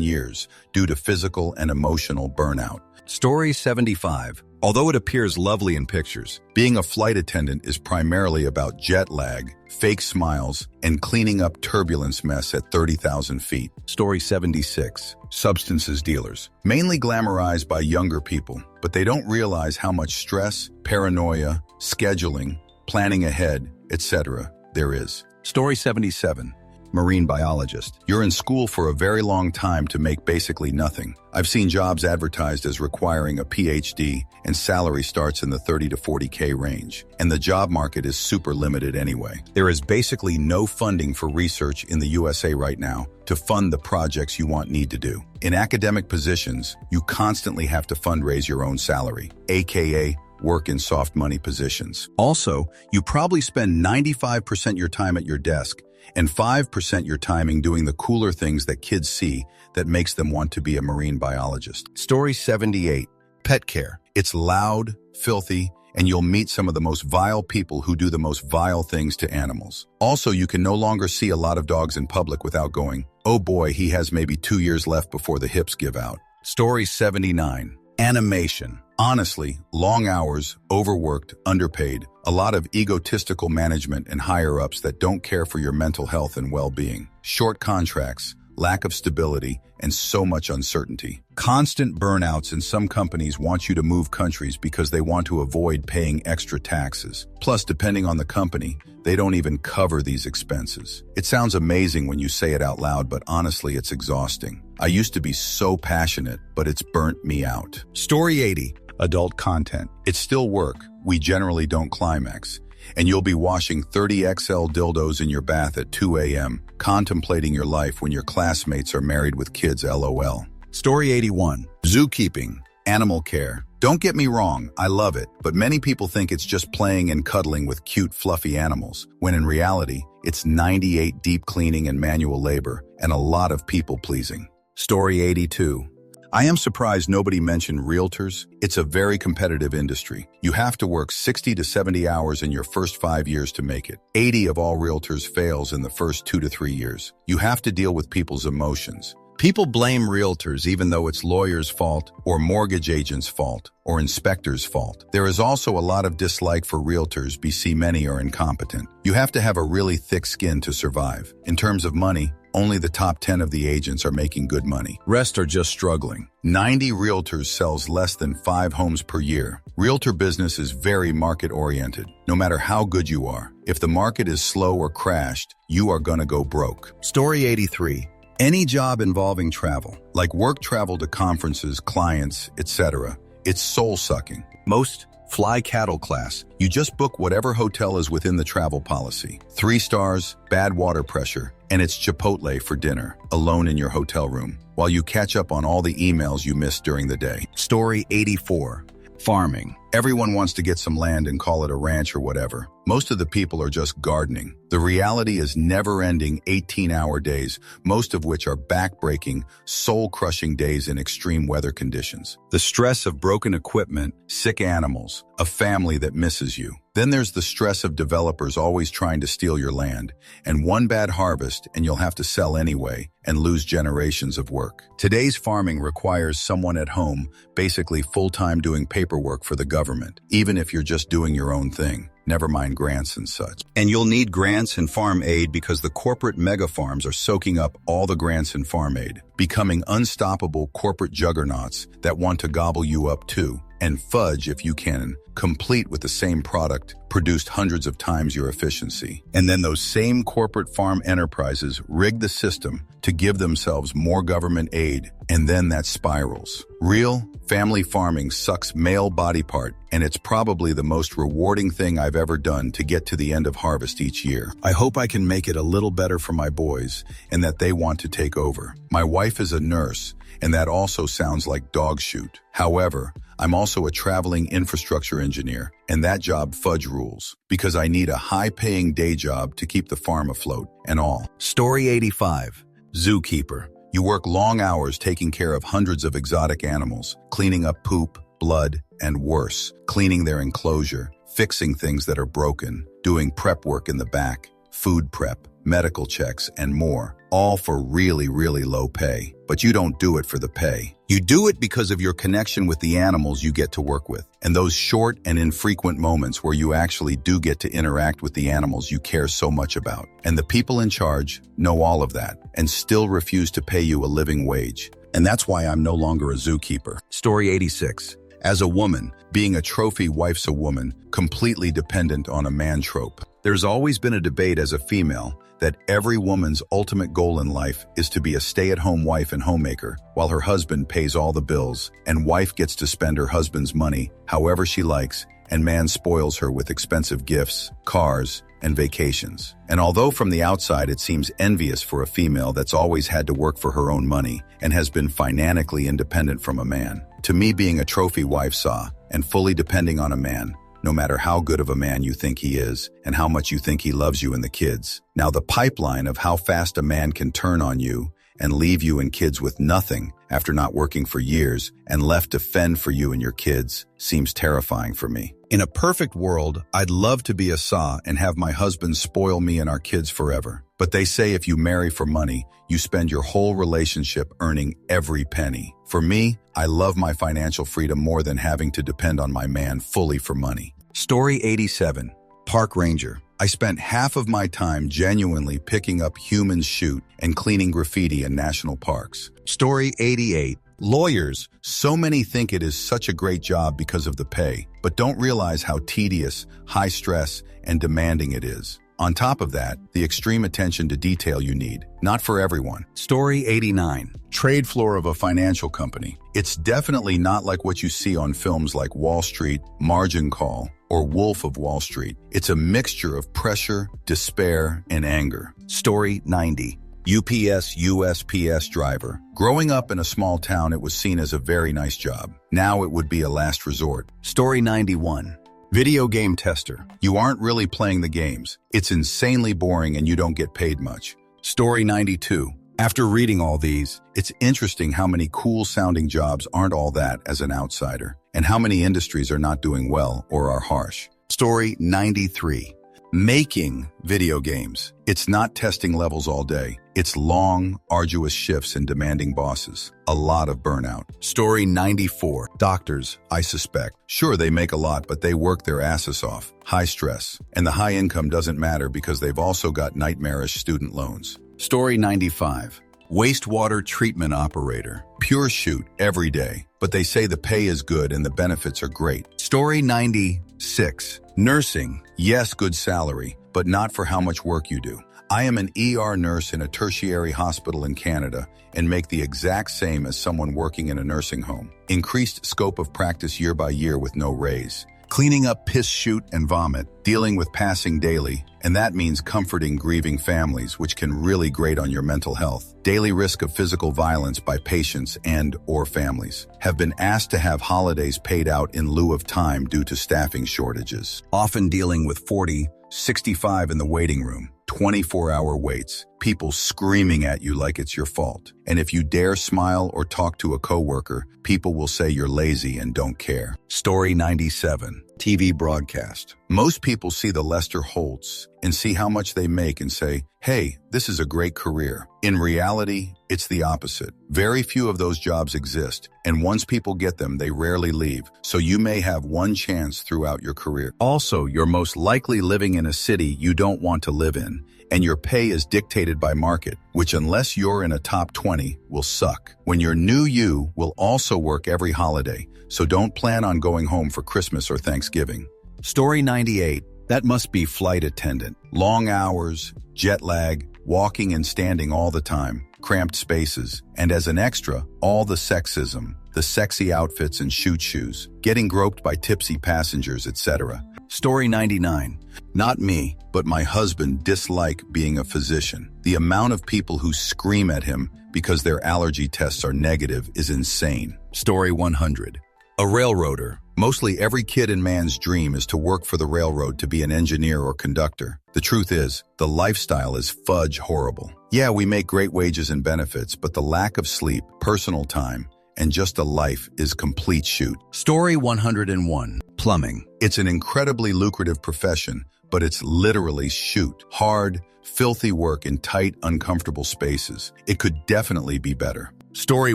years due to physical and emotional burnout. Story 75. Although it appears lovely in pictures, being a flight attendant is primarily about jet lag, fake smiles, and cleaning up turbulence mess at 30,000 feet. Story 76. Substances dealers. Mainly glamorized by younger people, but they don't realize how much stress, paranoia, scheduling, planning ahead, etc. there is. Story 77. Marine biologist. You're in school for a very long time to make basically nothing. I've seen jobs advertised as requiring a PhD, and salary starts in the 30 to 40K range. And the job market is super limited anyway. There is basically no funding for research in the USA right now to fund the projects you need to do. In academic positions, you constantly have to fundraise your own salary, aka work in soft money positions. Also, you probably spend 95% your time at your desk and 5% your timing doing the cooler things that kids see that makes them want to be a marine biologist. Story 78. Pet care. It's loud, filthy, and you'll meet some of the most vile people who do the most vile things to animals. Also, you can no longer see a lot of dogs in public without going, "Oh boy, he has maybe 2 years left before the hips give out." Story 79. Animation. Honestly, long hours, overworked, underpaid, a lot of egotistical management and higher-ups that don't care for your mental health and well-being. Short contracts, lack of stability, and so much uncertainty. Constant burnouts, and some companies want you to move countries because they want to avoid paying extra taxes. Plus, depending on the company, they don't even cover these expenses. It sounds amazing when you say it out loud, but honestly, it's exhausting. I used to be so passionate, but it's burnt me out. Story 80. Adult content. It's still work. We generally don't climax. And you'll be washing 30XL dildos in your bath at 2 a.m., contemplating your life when your classmates are married with kids, LOL. Story 81. Zookeeping. Animal care. Don't get me wrong, I love it, but many people think it's just playing and cuddling with cute, fluffy animals, when in reality, it's 98 deep cleaning and manual labor, and a lot of people-pleasing. Story 82. I am surprised nobody mentioned realtors. It's a very competitive industry. You have to work 60 to 70 hours in your first 5 years to make it. 80 of all realtors fails in the first 2 to 3 years. You have to deal with people's emotions. People blame realtors even though it's lawyers' fault, or mortgage agents' fault, or inspectors' fault. There is also a lot of dislike for realtors because many are incompetent. You have to have a really thick skin to survive. In terms of money, only the top 10 of the agents are making good money. Rest are just struggling. 90 realtors sells less than 5 homes per year. Realtor business is very market-oriented. No matter how good you are, if the market is slow or crashed, you are gonna go broke. Story 83. Any job involving travel, like work travel to conferences, clients, etc., it's soul-sucking. Most fly cattle class. You just book whatever hotel is within the travel policy. 3 stars, bad water pressure, and it's Chipotle for dinner, alone in your hotel room, while you catch up on all the emails you missed during the day. Story 84. Farming. Everyone wants to get some land and call it a ranch or whatever. Most of the people are just gardening. The reality is never-ending 18-hour days, most of which are back-breaking, soul-crushing days in extreme weather conditions. The stress of broken equipment, sick animals, a family that misses you. Then there's the stress of developers always trying to steal your land, and one bad harvest and you'll have to sell anyway and lose generations of work. Today's farming requires someone at home, basically full-time doing paperwork for the government, even if you're just doing your own thing. Never mind grants and such. And you'll need grants and farm aid because the corporate mega farms are soaking up all the grants and farm aid, becoming unstoppable corporate juggernauts that want to gobble you up too, and fudge if you can, complete with the same product, produced hundreds of times your efficiency. And then those same corporate farm enterprises rig the system to give themselves more government aid, and then that spirals. Real family farming sucks male body part, and it's probably the most rewarding thing I've ever done to get to the end of harvest each year. I hope I can make it a little better for my boys, and that they want to take over. My wife is a nurse, and that also sounds like dog shoot. However, I'm also a traveling infrastructure engineer, and that job fudge rules, because I need a high-paying day job to keep the farm afloat and all. Story 85. Zookeeper. You work long hours taking care of hundreds of exotic animals, cleaning up poop, blood, and worse, cleaning their enclosure, fixing things that are broken, doing prep work in the back, food prep, medical checks, and more, all for really, really low pay. But you don't do it for the pay. You do it because of your connection with the animals you get to work with, and those short and infrequent moments where you actually do get to interact with the animals you care so much about. And the people in charge know all of that, and still refuse to pay you a living wage. And that's why I'm no longer a zookeeper. Story 86. As a woman, being a trophy wife's a woman, completely dependent on a man trope. There's always been a debate as a female that every woman's ultimate goal in life is to be a stay-at-home wife and homemaker, while her husband pays all the bills, and wife gets to spend her husband's money however she likes, and man spoils her with expensive gifts, cars, and vacations. And although from the outside it seems envious for a female that's always had to work for her own money and has been financially independent from a man, to me being a trophy wife saw and fully depending on a man, no matter how good of a man you think he is and how much you think he loves you and the kids. Now the pipeline of how fast a man can turn on you and leave you and kids with nothing after not working for years and left to fend for you and your kids seems terrifying for me. In a perfect world, I'd love to be a SA and have my husband spoil me and our kids forever. But they say if you marry for money, you spend your whole relationship earning every penny. For me, I love my financial freedom more than having to depend on my man fully for money. Story 87. Park Ranger. I spent half of my time genuinely picking up human shoot and cleaning graffiti in national parks. Story 88. Lawyers. So many think it is such a great job because of the pay, but don't realize how tedious, high stress, and demanding it is. On top of that, the extreme attention to detail you need. Not for everyone. Story 89. Trade floor of a financial company. It's definitely not like what you see on films like Wall Street, Margin Call, or Wolf of Wall Street. It's a mixture of pressure, despair, and anger. Story 90. UPS USPS driver. Growing up in a small town, it was seen as a very nice job. Now it would be a last resort. Story 91. Video game tester. You aren't really playing the games. It's insanely boring and you don't get paid much. Story 92. After reading all these, it's interesting how many cool-sounding jobs aren't all that as an outsider, and how many industries are not doing well or are harsh. Story 93. Making video games. It's not testing levels all day. It's long, arduous shifts and demanding bosses. A lot of burnout. Story 94. Doctors, I suspect. Sure, they make a lot, but they work their asses off. High stress. And the high income doesn't matter because they've also got nightmarish student loans. Story 95. Wastewater treatment operator. Pure shoot every day, but they say the pay is good and the benefits are great. Story 96. Nursing. Yes, good salary, but not for how much work you do. I am an ER nurse in a tertiary hospital in Canada and make the exact same as someone working in a nursing home. Increased scope of practice year by year with no raise. Cleaning up piss, shoot, and vomit, dealing with passing daily, and that means comforting grieving families, which can really grate on your mental health. Daily risk of physical violence by patients and/or families. Have been asked to have holidays paid out in lieu of time due to staffing shortages. Often dealing with 40, 65 in the waiting room. 24-hour waits, people screaming at you like it's your fault. And if you dare smile or talk to a coworker, people will say you're lazy and don't care. Story 97. TV broadcast. Most people see the Lester Holtz and see how much they make and say, hey, this is a great career. In reality, it's the opposite. Very few of those jobs exist, and once people get them, they rarely leave, so you may have one chance throughout your career. Also, you're most likely living in a city you don't want to live in, and your pay is dictated by market, which unless you're in a top 20, will suck. When you're new, you will also work every holiday, so don't plan on going home for Christmas or Thanksgiving. Story 98. That must be flight attendant. Long hours, jet lag, walking and standing all the time, cramped spaces, and as an extra, all the sexism, the sexy outfits and shoot shoes, getting groped by tipsy passengers, etc. Story 99. Not me, but my husband dislike being a physician. The amount of people who scream at him because their allergy tests are negative is insane. Story 100. A railroader. Mostly every kid and man's dream is to work for the railroad to be an engineer or conductor. The truth is, the lifestyle is fudge horrible. Yeah, we make great wages and benefits, but the lack of sleep, personal time, and just a life is complete shoot. Story 101. Plumbing. It's an incredibly lucrative profession, but it's literally shoot. Hard, filthy work in tight, uncomfortable spaces. It could definitely be better. Story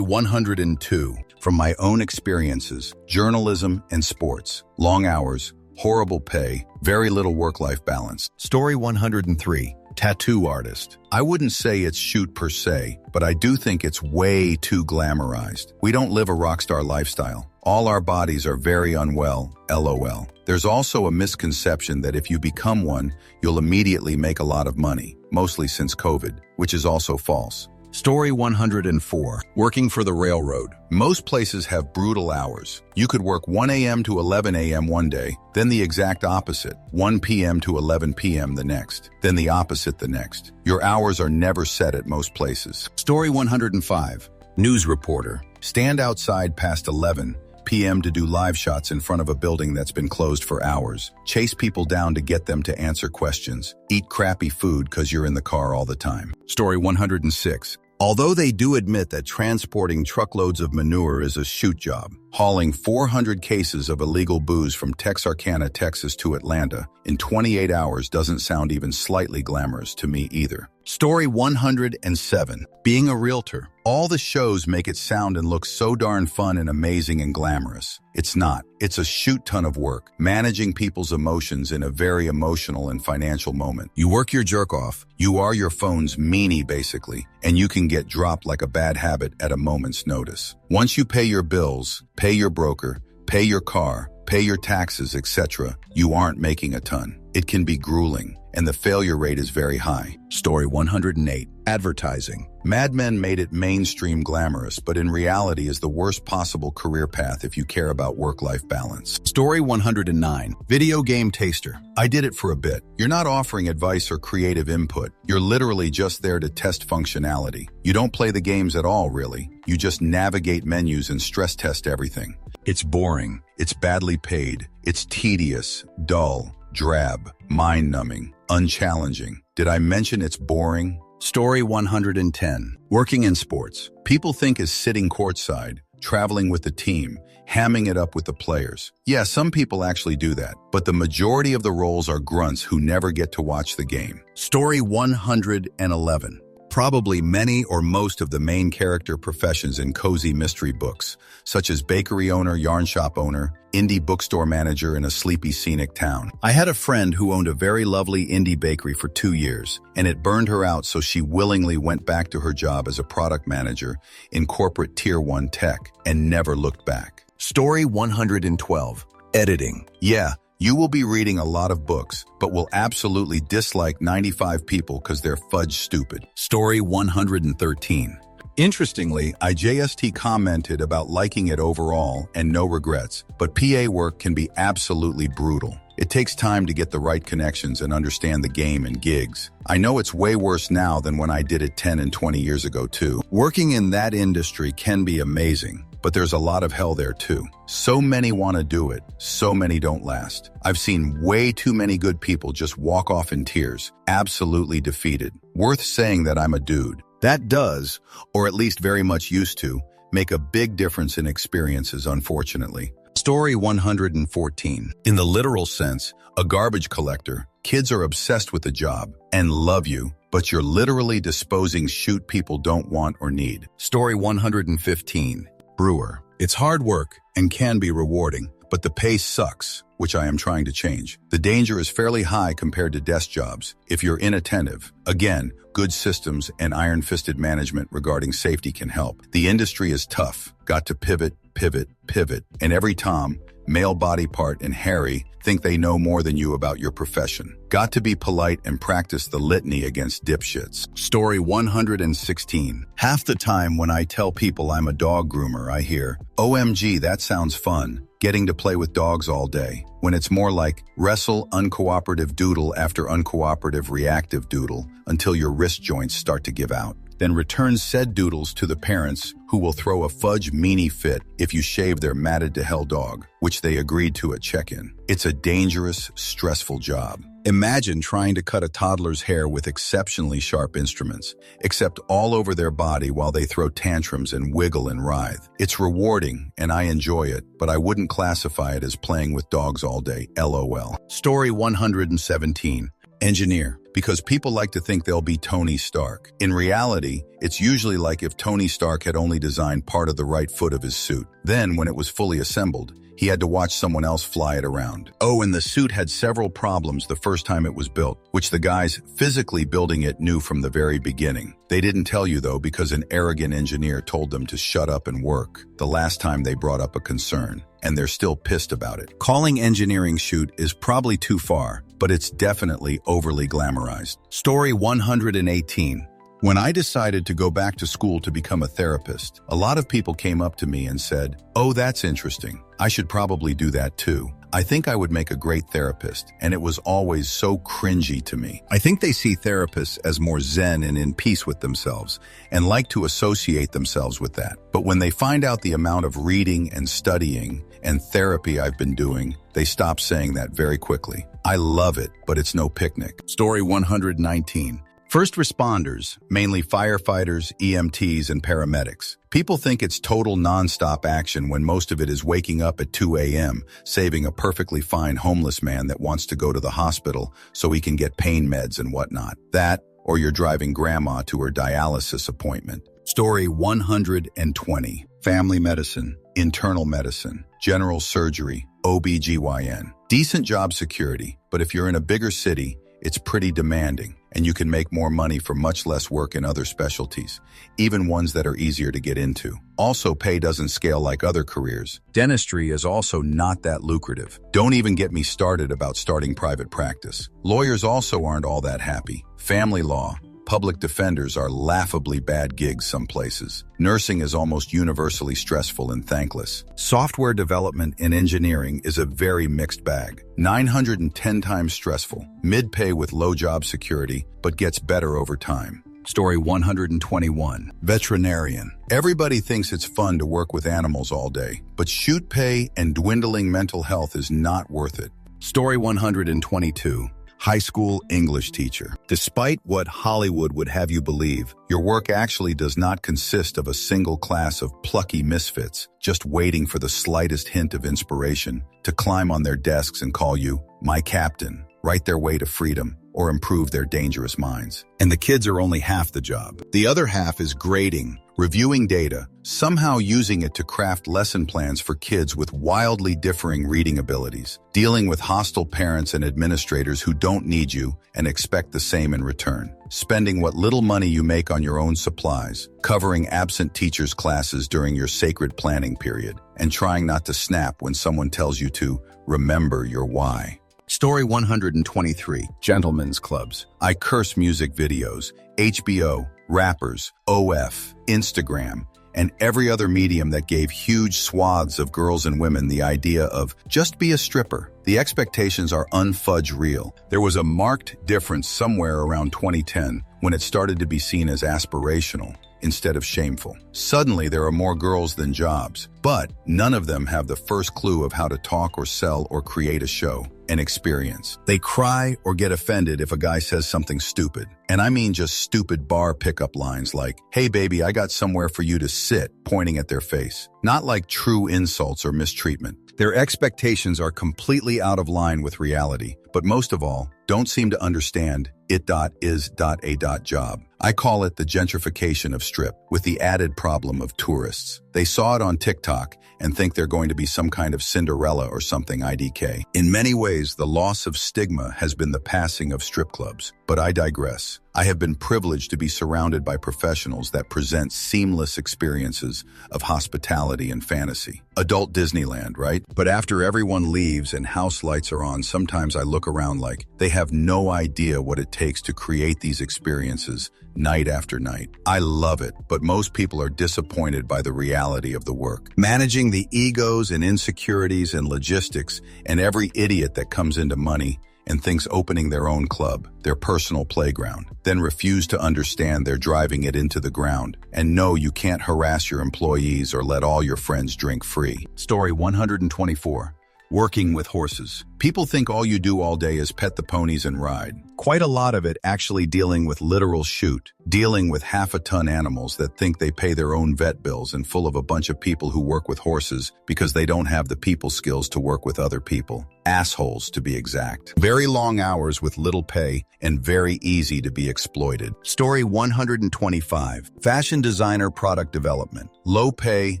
102. From my own experiences, journalism and sports. Long hours, horrible pay, very little work-life balance. Story 103. Tattoo artist. I wouldn't say it's shoot per se, but I do think it's way too glamorized. We don't live a rock star lifestyle. All our bodies are very unwell, LOL. There's also a misconception that if you become one, you'll immediately make a lot of money, mostly since COVID, which is also false. Story 104. Working for the railroad. Most places have brutal hours. You could work 1 a.m. to 11 a.m. one day, then the exact opposite, 1 p.m. to 11 p.m. the next, then the opposite the next. Your hours are never set at most places. Story 105. News reporter. Stand outside past 11 p.m. to do live shots in front of a building that's been closed for hours. Chase people down to get them to answer questions. Eat crappy food because you're in the car all the time. Story 106. Although they do admit that transporting truckloads of manure is a shoot job, hauling 400 cases of illegal booze from Texarkana, Texas to Atlanta in 28 hours doesn't sound even slightly glamorous to me either. Story 107. Being a realtor. All the shows make it sound and look so darn fun and amazing and glamorous. It's not. It's a shoot ton of work, managing people's emotions in a very emotional and financial moment. You work your jerk off. You are your phone's meanie, basically, and you can get dropped like a bad habit at a moment's notice. Once you pay your bills, pay your broker, pay your car, pay your taxes, etc., you aren't making a ton. It can be grueling, and the failure rate is very high. Story 108. Advertising. Mad Men made it mainstream glamorous, but in reality is the worst possible career path if you care about work-life balance. Story 109. Video game taster. I did it for a bit. You're not offering advice or creative input. You're literally just there to test functionality. You don't play the games at all, really. You just navigate menus and stress test everything. It's boring. It's badly paid. It's tedious, dull, drab, mind-numbing, unchallenging. Did I mention it's boring? Story 110. Working in sports. People think is sitting courtside, traveling with the team, hamming it up with the players. Yeah, some people actually do that, but the majority of the roles are grunts who never get to watch the game. Story 111. Probably many or most of the main character professions in cozy mystery books, such as bakery owner, yarn shop owner, indie bookstore manager in a sleepy scenic town. I had a friend who owned a very lovely indie bakery for 2 years, and it burned her out, so she willingly went back to her job as a product manager in corporate Tier 1 tech and never looked back. Story 112. Editing. Yeah. You will be reading a lot of books, but will absolutely dislike 95 people because they're fudge stupid. Story 113. Interestingly, IJST commented about liking it overall and no regrets, but PA work can be absolutely brutal. It takes time to get the right connections and understand the game and gigs. I know it's way worse now than when I did it 10 and 20 years ago too. Working in that industry can be amazing, but there's a lot of hell there too. So many want to do it, so many don't last. I've seen way too many good people just walk off in tears, absolutely defeated. Worth saying that I'm a dude. That does, or at least very much used to, make a big difference in experiences, unfortunately. Story 114. In the literal sense, a garbage collector, kids are obsessed with the job and love you, but you're literally disposing shoot people don't want or need. Story 115. Brewer. It's hard work and can be rewarding, but the pay sucks, which I am trying to change. The danger is fairly high compared to desk jobs if you're inattentive. Again, good systems and iron-fisted management regarding safety can help. The industry is tough. Got to pivot, pivot, pivot. And every Tom, male body part, and Harry think they know more than you about your profession. Got to be polite and practice the litany against dipshits. Story 116. Half the time when I tell people I'm a dog groomer, I hear, OMG, that sounds fun, getting to play with dogs all day. When it's more like, wrestle uncooperative doodle after uncooperative reactive doodle until your wrist joints start to give out. Then return said doodles to the parents who will throw a fudge meanie fit if you shave their matted-to-hell dog, which they agreed to at check-in. It's a dangerous, stressful job. Imagine trying to cut a toddler's hair with exceptionally sharp instruments, except all over their body while they throw tantrums and wiggle and writhe. It's rewarding, and I enjoy it, but I wouldn't classify it as playing with dogs all day, LOL. Story 117. Engineer. Because people like to think they'll be Tony Stark. In reality, it's usually like if Tony Stark had only designed part of the right foot of his suit. Then, when it was fully assembled, he had to watch someone else fly it around. Oh, and the suit had several problems the first time it was built, which the guys physically building it knew from the very beginning. They didn't tell you, though, because an arrogant engineer told them to shut up and work the last time they brought up a concern, and they're still pissed about it. Calling engineering shoot is probably too far, but it's definitely overly glamorized. Story 118. When I decided to go back to school to become a therapist, a lot of people came up to me and said, "Oh, that's interesting. I should probably do that too. I think I would make a great therapist," and it was always so cringy to me. I think they see therapists as more zen and in peace with themselves, and like to associate themselves with that. But when they find out the amount of reading and studying and therapy I've been doing, they stop saying that very quickly. I love it, but it's no picnic. Story 119. First responders, mainly firefighters, EMTs, and paramedics. People think it's total nonstop action when most of it is waking up at 2 a.m., saving a perfectly fine homeless man that wants to go to the hospital so he can get pain meds and whatnot. That, or you're driving grandma to her dialysis appointment. Story 120. Family medicine, internal medicine, general surgery, OBGYN. Decent job security, but if you're in a bigger city, it's pretty demanding, and you can make more money for much less work in other specialties, even ones that are easier to get into. Also, pay doesn't scale like other careers. Dentistry is also not that lucrative. Don't even get me started about starting private practice. Lawyers also aren't all that happy. Family law, public defenders are laughably bad gigs some places. Nursing is almost universally stressful and thankless. Software development and engineering is a very mixed bag. 910 times stressful, mid-pay with low job security, but gets better over time. Story 121. Veterinarian. Everybody thinks it's fun to work with animals all day, but shoot pay and dwindling mental health is not worth it. Story 122. High school English teacher. Despite what Hollywood would have you believe, your work actually does not consist of a single class of plucky misfits, just waiting for the slightest hint of inspiration to climb on their desks and call you, my captain, write their way to freedom, or improve their dangerous minds. And the kids are only half the job. The other half is grading, reviewing data, somehow using it to craft lesson plans for kids with wildly differing reading abilities, dealing with hostile parents and administrators who don't need you and expect the same in return, spending what little money you make on your own supplies, covering absent teachers' classes during your sacred planning period, and trying not to snap when someone tells you to remember your why. Story 123. Gentlemen's clubs. I curse music videos, HBO, rappers, OF, Instagram, and every other medium that gave huge swaths of girls and women the idea of just be a stripper. The expectations are unfudge real. There was a marked difference somewhere around 2010 when it started to be seen as aspirational instead of shameful. Suddenly, there are more girls than jobs, but none of them have the first clue of how to talk or sell or create a show, an experience. They cry or get offended if a guy says something stupid. And I mean just stupid bar pickup lines like, hey baby, I got somewhere for you to sit, pointing at their face. Not like true insults or mistreatment. Their expectations are completely out of line with reality, but most of all, don't seem to understand it.is.a. job. I call it the gentrification of strip, with the added problem of tourists. They saw it on TikTok and think they're going to be some kind of Cinderella or something IDK. In many ways, the loss of stigma has been the passing of strip clubs. But I digress. I have been privileged to be surrounded by professionals that present seamless experiences of hospitality and fantasy. Adult Disneyland, right? But after everyone leaves and house lights are on, sometimes I look around like they have no idea what it takes to create these experiences night after night. I love it, but most people are disappointed by the reality of the work. Managing the egos and insecurities and logistics and every idiot that comes into money and thinks opening their own club, their personal playground, then refuse to understand they're driving it into the ground, and know you can't harass your employees or let all your friends drink free. Story 124. Working with horses. People think all you do all day is pet the ponies and ride. Quite a lot of it actually dealing with literal shoot, dealing with half-a-ton animals that think they pay their own vet bills and full of a bunch of people who work with horses because they don't have the people skills to work with other people. Assholes, to be exact. Very long hours with little pay and very easy to be exploited. Story 125. Fashion designer product development. Low pay,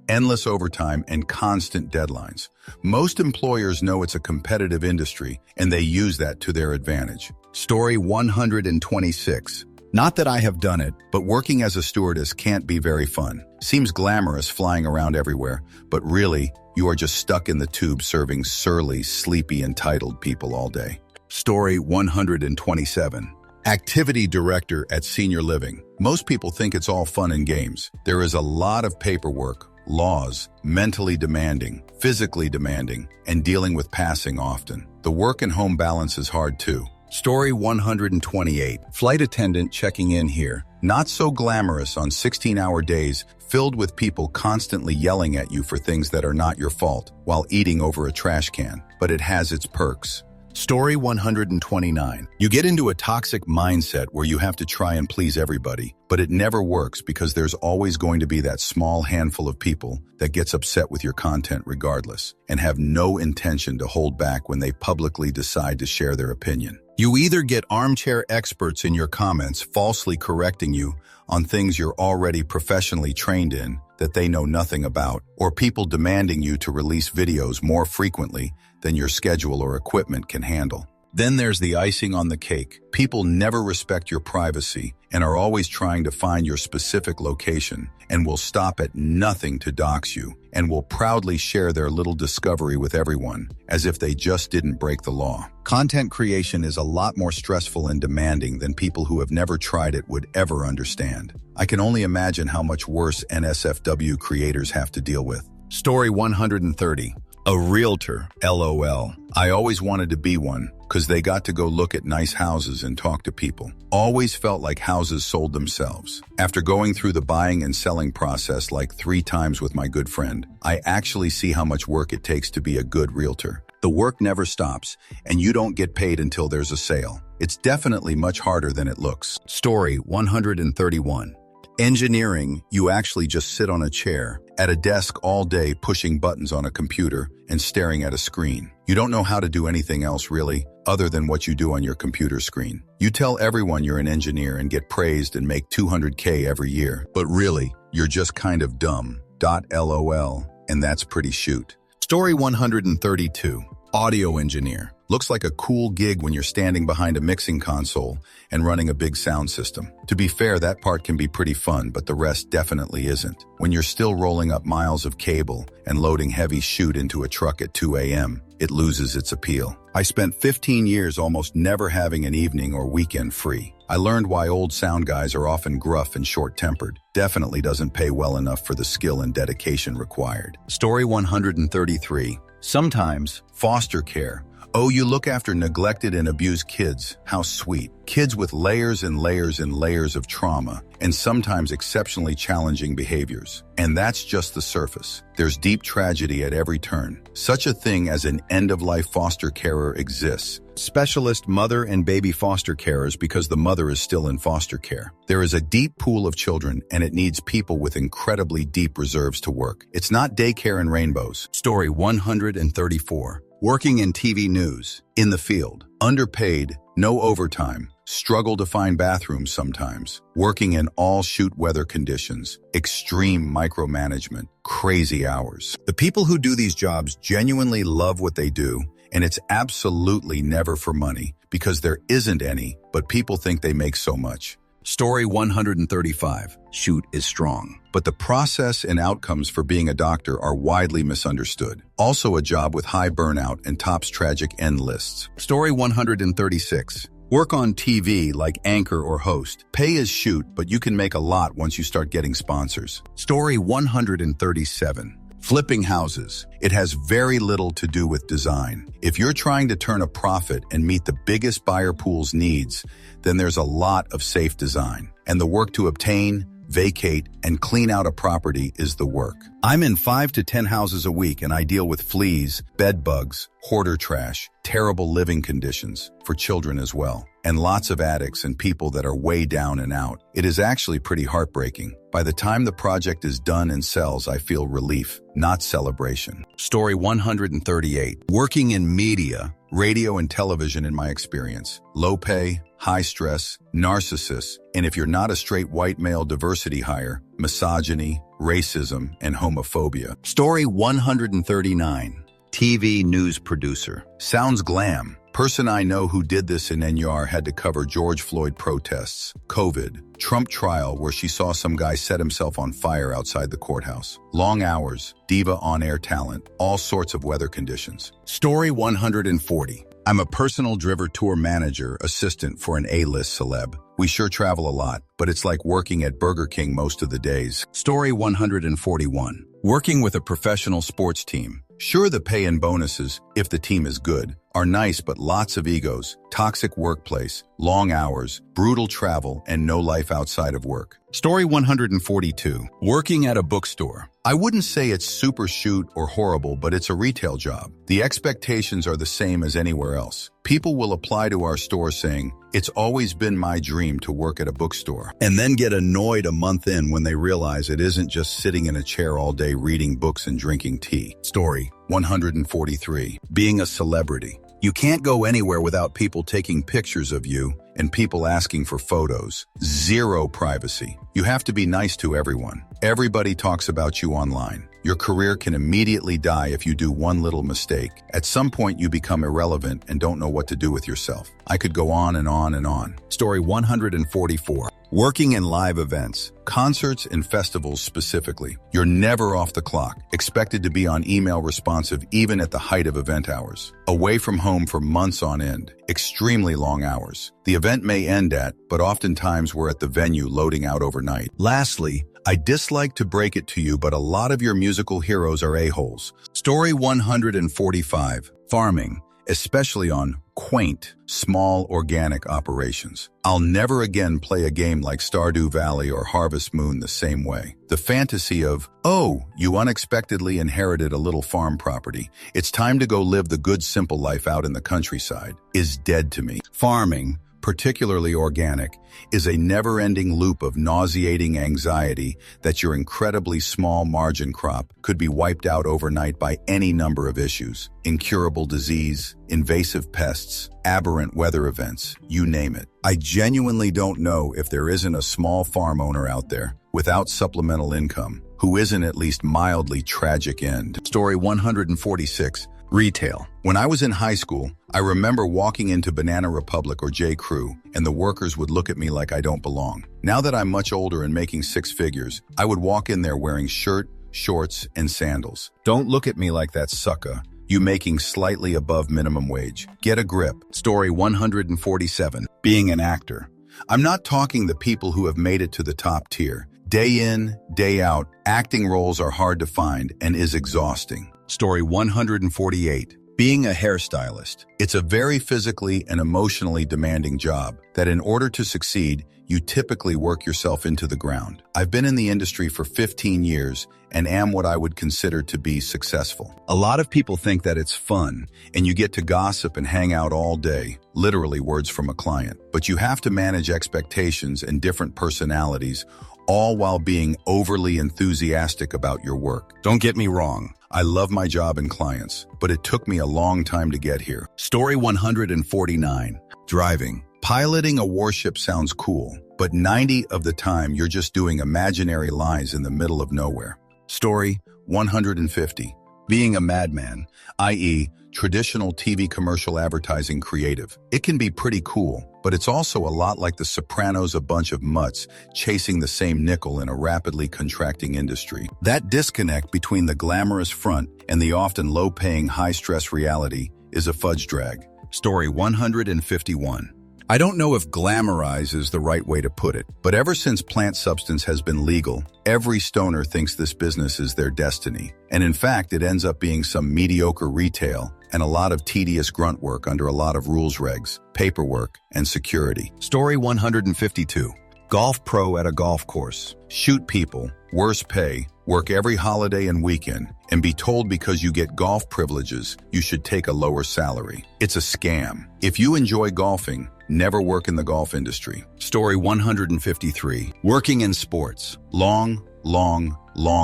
endless overtime, and constant deadlines. Most employers know it's a competitive industry, and they use that to their advantage. Story 126. Not that I have done it, but working as a stewardess can't be very fun. Seems glamorous flying around everywhere, but really, you are just stuck in the tube serving surly, sleepy, entitled people all day. Story 127. Activity director at senior living. Most people think it's all fun and games. There is a lot of paperwork, laws, mentally demanding, physically demanding, and dealing with passing often. The work and home balance is hard too. Story 128. Flight attendant checking in here. Not so glamorous on 16-hour days, filled with people constantly yelling at you for things that are not your fault while eating over a trash can. But it has its perks. Story 129. You get into a toxic mindset where you have to try and please everybody, but it never works because there's always going to be that small handful of people that gets upset with your content regardless and have no intention to hold back when they publicly decide to share their opinion. You either get armchair experts in your comments falsely correcting you on things you're already professionally trained in that they know nothing about, or people demanding you to release videos more frequently than your schedule or equipment can handle. Then there's the icing on the cake. People never respect your privacy and are always trying to find your specific location and will stop at nothing to dox you and will proudly share their little discovery with everyone as if they just didn't break the law. Content creation is a lot more stressful and demanding than people who have never tried it would ever understand. I can only imagine how much worse NSFW creators have to deal with. Story 130. A realtor, LOL. I always wanted to be one because they got to go look at nice houses and talk to people. Always felt like houses sold themselves. After going through the buying and selling process like 3 times with my good friend, I actually see how much work it takes to be a good realtor. The work never stops, and you don't get paid until there's a sale. It's definitely much harder than it looks. Story 131. Engineering, you actually just sit on a chair, at a desk all day pushing buttons on a computer and staring at a screen. You don't know how to do anything else really, other than what you do on your computer screen. You tell everyone you're an engineer and get praised and make $200K every year, but really, you're just kind of dumb. LOL, and that's pretty shoot. Story 132. Audio engineer. Looks like a cool gig when you're standing behind a mixing console and running a big sound system. To be fair, that part can be pretty fun, but the rest definitely isn't. When you're still rolling up miles of cable and loading heavy chute into a truck at 2 a.m., it loses its appeal. I spent 15 years almost never having an evening or weekend free. I learned why old sound guys are often gruff and short-tempered. Definitely doesn't pay well enough for the skill and dedication required. Story 133. Sometimes, foster care. Oh, you look after neglected and abused kids. How sweet. Kids with layers and layers and layers of trauma and sometimes exceptionally challenging behaviors. And that's just the surface. There's deep tragedy at every turn. Such a thing as an end-of-life foster carer exists. Specialist mother and baby foster carers because the mother is still in foster care. There is a deep pool of children and it needs people with incredibly deep reserves to work. It's not daycare and rainbows. Story 134. Working in TV news, in the field, underpaid, no overtime, struggle to find bathrooms sometimes, working in all shoot weather conditions, extreme micromanagement, crazy hours. The people who do these jobs genuinely love what they do, and it's absolutely never for money because there isn't any, but people think they make so much. Story 135. Shoot is strong. But the process and outcomes for being a doctor are widely misunderstood. Also a job with high burnout and tops tragic end lists. Story 136. Work on TV like anchor or host. Pay as shoot, but you can make a lot once you start getting sponsors. Story 137. Flipping houses. It has very little to do with design. If you're trying to turn a profit and meet the biggest buyer pool's needs, then there's a lot of safe design. And the work to obtain, vacate, and clean out a property is the work. I'm in 5 to 10 houses a week and I deal with fleas, bed bugs, hoarder trash, terrible living conditions, for children as well, and lots of addicts and people that are way down and out. It is actually pretty heartbreaking. By the time the project is done and sells, I feel relief, not celebration. Story 138. Working in media, radio and television in my experience. Low pay, high stress, narcissists, and if you're not a straight white male diversity hire, misogyny, racism, and homophobia. Story 139. TV news producer. Sounds glam. Person I know who did this in NYR had to cover George Floyd protests, COVID, Trump trial where she saw some guy set himself on fire outside the courthouse. Long hours, diva on-air talent, all sorts of weather conditions. Story 140. I'm a personal driver tour manager, assistant for an A-list celeb. We sure travel a lot, but it's like working at Burger King most of the days. Story 141. Working with a professional sports team. Sure, the pay and bonuses, if the team is good, are nice, but lots of egos, toxic workplace, long hours, brutal travel, and no life outside of work. Story 142. Working at a bookstore. I wouldn't say it's super shoot or horrible, but it's a retail job. The expectations are the same as anywhere else. People will apply to our store saying, "It's always been my dream to work at a bookstore," and then get annoyed a month in when they realize it isn't just sitting in a chair all day reading books and drinking tea. Story 143. Being a celebrity. You can't go anywhere without people taking pictures of you and people asking for photos. Zero privacy. You have to be nice to everyone. Everybody talks about you online. Your career can immediately die if you do one little mistake. At some point, you become irrelevant and don't know what to do with yourself. I could go on and on and on. Story 144. Working in live events, concerts and festivals specifically. You're never off the clock, expected to be on email responsive even at the height of event hours. Away from home for months on end, extremely long hours. The event may end at, but oftentimes we're at the venue loading out overnight. Lastly, I dislike to break it to you, but a lot of your musical heroes are a-holes. Story 145. Farming, especially on quaint, small organic operations. I'll never again play a game like Stardew Valley or Harvest Moon the same way. The fantasy of, oh, you unexpectedly inherited a little farm property, it's time to go live the good simple life out in the countryside, is dead to me. Farming, particularly organic, is a never-ending loop of nauseating anxiety that your incredibly small margin crop could be wiped out overnight by any number of issues. Incurable disease, invasive pests, aberrant weather events, you name it. I genuinely don't know if there isn't a small farm owner out there without supplemental income who isn't at least mildly tragic end. Story 146. Retail. When I was in high school, I remember walking into Banana Republic or J. Crew, and the workers would look at me like I don't belong. Now that I'm much older and making six figures, I would walk in there wearing shirt, shorts, and sandals. Don't look at me like that, sucker. You making slightly above minimum wage. Get a grip. Story 147. Being an actor. I'm not talking the people who have made it to the top tier. Day in, day out, acting roles are hard to find and is exhausting. Story 148. Being a hairstylist. It's a very physically and emotionally demanding job that in order to succeed, you typically work yourself into the ground. I've been in the industry for 15 years and am what I would consider to be successful. A lot of people think that it's fun and you get to gossip and hang out all day, literally words from a client. But you have to manage expectations and different personalities, all while being overly enthusiastic about your work. Don't get me wrong. I love my job and clients, but it took me a long time to get here. Story 149. Driving. Piloting a warship sounds cool, but 90% of the time you're just doing imaginary lines in the middle of nowhere. Story 150. Being a madman, i.e., traditional TV commercial advertising creative. It can be pretty cool, but it's also a lot like The Sopranos, a bunch of mutts chasing the same nickel in a rapidly contracting industry. That disconnect between the glamorous front and the often low-paying, high-stress reality is a fudge drag. Story 151. I don't know if glamorize is the right way to put it, but ever since plant substance has been legal, every stoner thinks this business is their destiny. And in fact, it ends up being some mediocre retail and a lot of tedious grunt work under a lot of rules regs, paperwork, and security. Story 152. Golf pro at a golf course. Shoot people, worse pay, work every holiday and weekend, and be told because you get golf privileges, you should take a lower salary. It's a scam. If you enjoy golfing, never work in the golf industry. Story 153. Working in sports. Long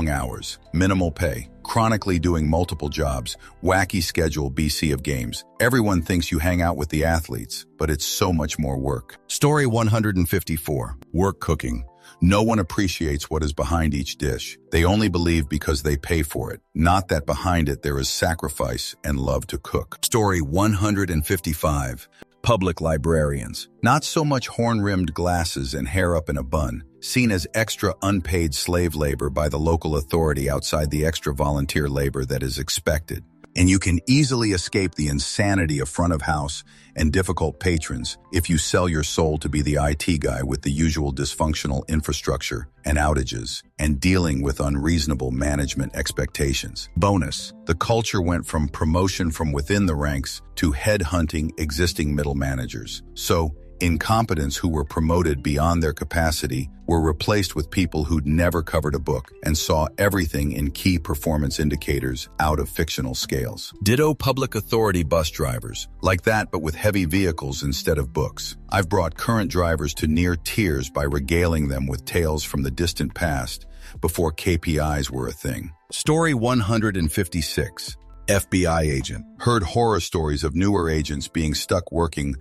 hours. Minimal pay. Chronically doing multiple jobs. Wacky schedule BC of games. Everyone thinks you hang out with the athletes, but it's so much more work. Story 154. Work cooking. No one appreciates what is behind each dish. They only believe because they pay for it, not that behind it there is sacrifice and love to cook. Story 155. Public librarians. Not so much horn-rimmed glasses and hair up in a bun, seen as extra unpaid slave labor by the local authority outside the extra volunteer labor that is expected. And you can easily escape the insanity of front of house and difficult patrons if you sell your soul to be the IT guy with the usual dysfunctional infrastructure and outages and dealing with unreasonable management expectations. Bonus, the culture went from promotion from within the ranks to headhunting existing middle managers. So, Incompetents who were promoted beyond their capacity were replaced with people who'd never covered a book and saw everything in key performance indicators out of fictional scales. Ditto public authority bus drivers, like that but with heavy vehicles instead of books. I've brought current drivers to near tears by regaling them with tales from the distant past before KPIs were a thing. Story 156. FBI agent. Heard horror stories of newer agents being stuck working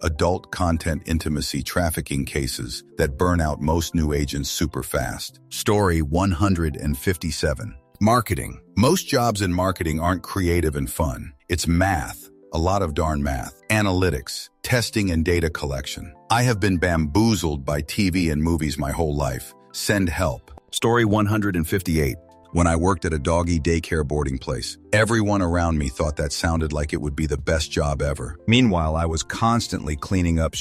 adult content intimacy trafficking cases that burn out most new agents super fast. Story 157. Marketing. Most jobs in marketing aren't creative and fun. It's math. A lot of darn math. Analytics. Testing and data collection. I have been bamboozled by TV and movies my whole life. Send help. Story 158. When I worked at a doggy daycare boarding place, everyone around me thought that sounded like it would be the best job ever. Meanwhile, I was constantly cleaning up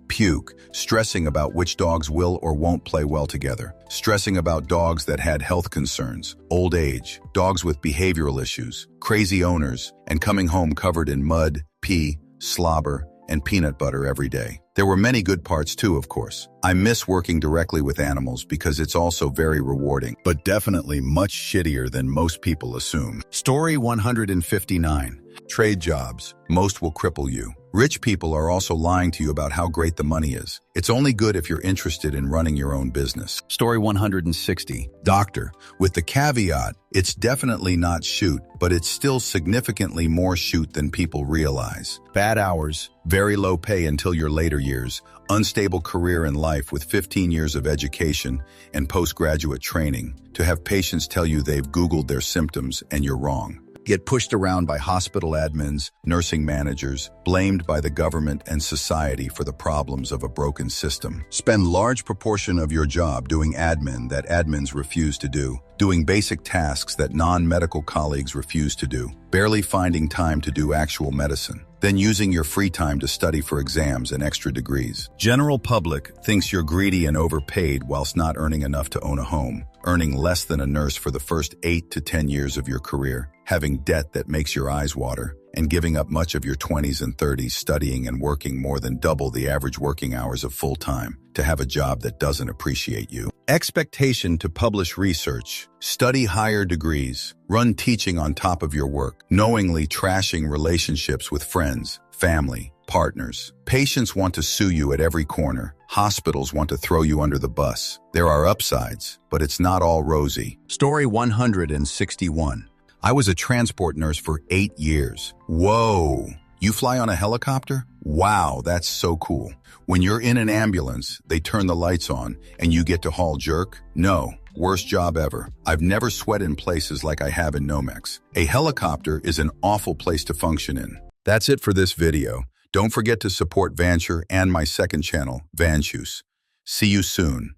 puke, stressing about which dogs will or won't play well together, stressing about dogs that had health concerns, old age, dogs with behavioral issues, crazy owners, and coming home covered in mud, pee, slobber, and peanut butter every day. There were many good parts too, of course. I miss working directly with animals because it's also very rewarding, but definitely much shittier than most people assume. Story 159. Trade jobs. Most will cripple you. Rich people are also lying to you about how great the money is. It's only good if you're interested in running your own business. Story 160. Doctor. With the caveat, it's definitely not shoot, but it's still significantly more shoot than people realize. Bad hours, very low pay until your later years, unstable career in life with 15 years of education and postgraduate training, to have patients tell you they've Googled their symptoms and you're wrong. Get pushed around by hospital admins, nursing managers, blamed by the government and society for the problems of a broken system. Spend large proportion of your job doing admin that admins refuse to do, doing basic tasks that non-medical colleagues refuse to do, barely finding time to do actual medicine, then using your free time to study for exams and extra degrees. General public thinks you're greedy and overpaid whilst not earning enough to own a home, earning less than a nurse for the first 8 to 10 years of your career, having debt that makes your eyes water, and giving up much of your 20s and 30s studying and working more than double the average working hours of full-time to have a job that doesn't appreciate you. Expectation to publish research, study higher degrees, run teaching on top of your work, knowingly trashing relationships with friends, family, partners. Patients want to sue you at every corner. Hospitals want to throw you under the bus. There are upsides, but it's not all rosy. Story 161. I was a transport nurse for 8 years. Whoa! You fly on a helicopter? Wow, that's so cool. When you're in an ambulance, they turn the lights on and you get to haul jerk? No. Worst job ever. I've never sweat in places like I have in Nomex. A helicopter is an awful place to function in. That's it for this video. Don't forget to support Vancher and my second channel, Vanchus. See you soon.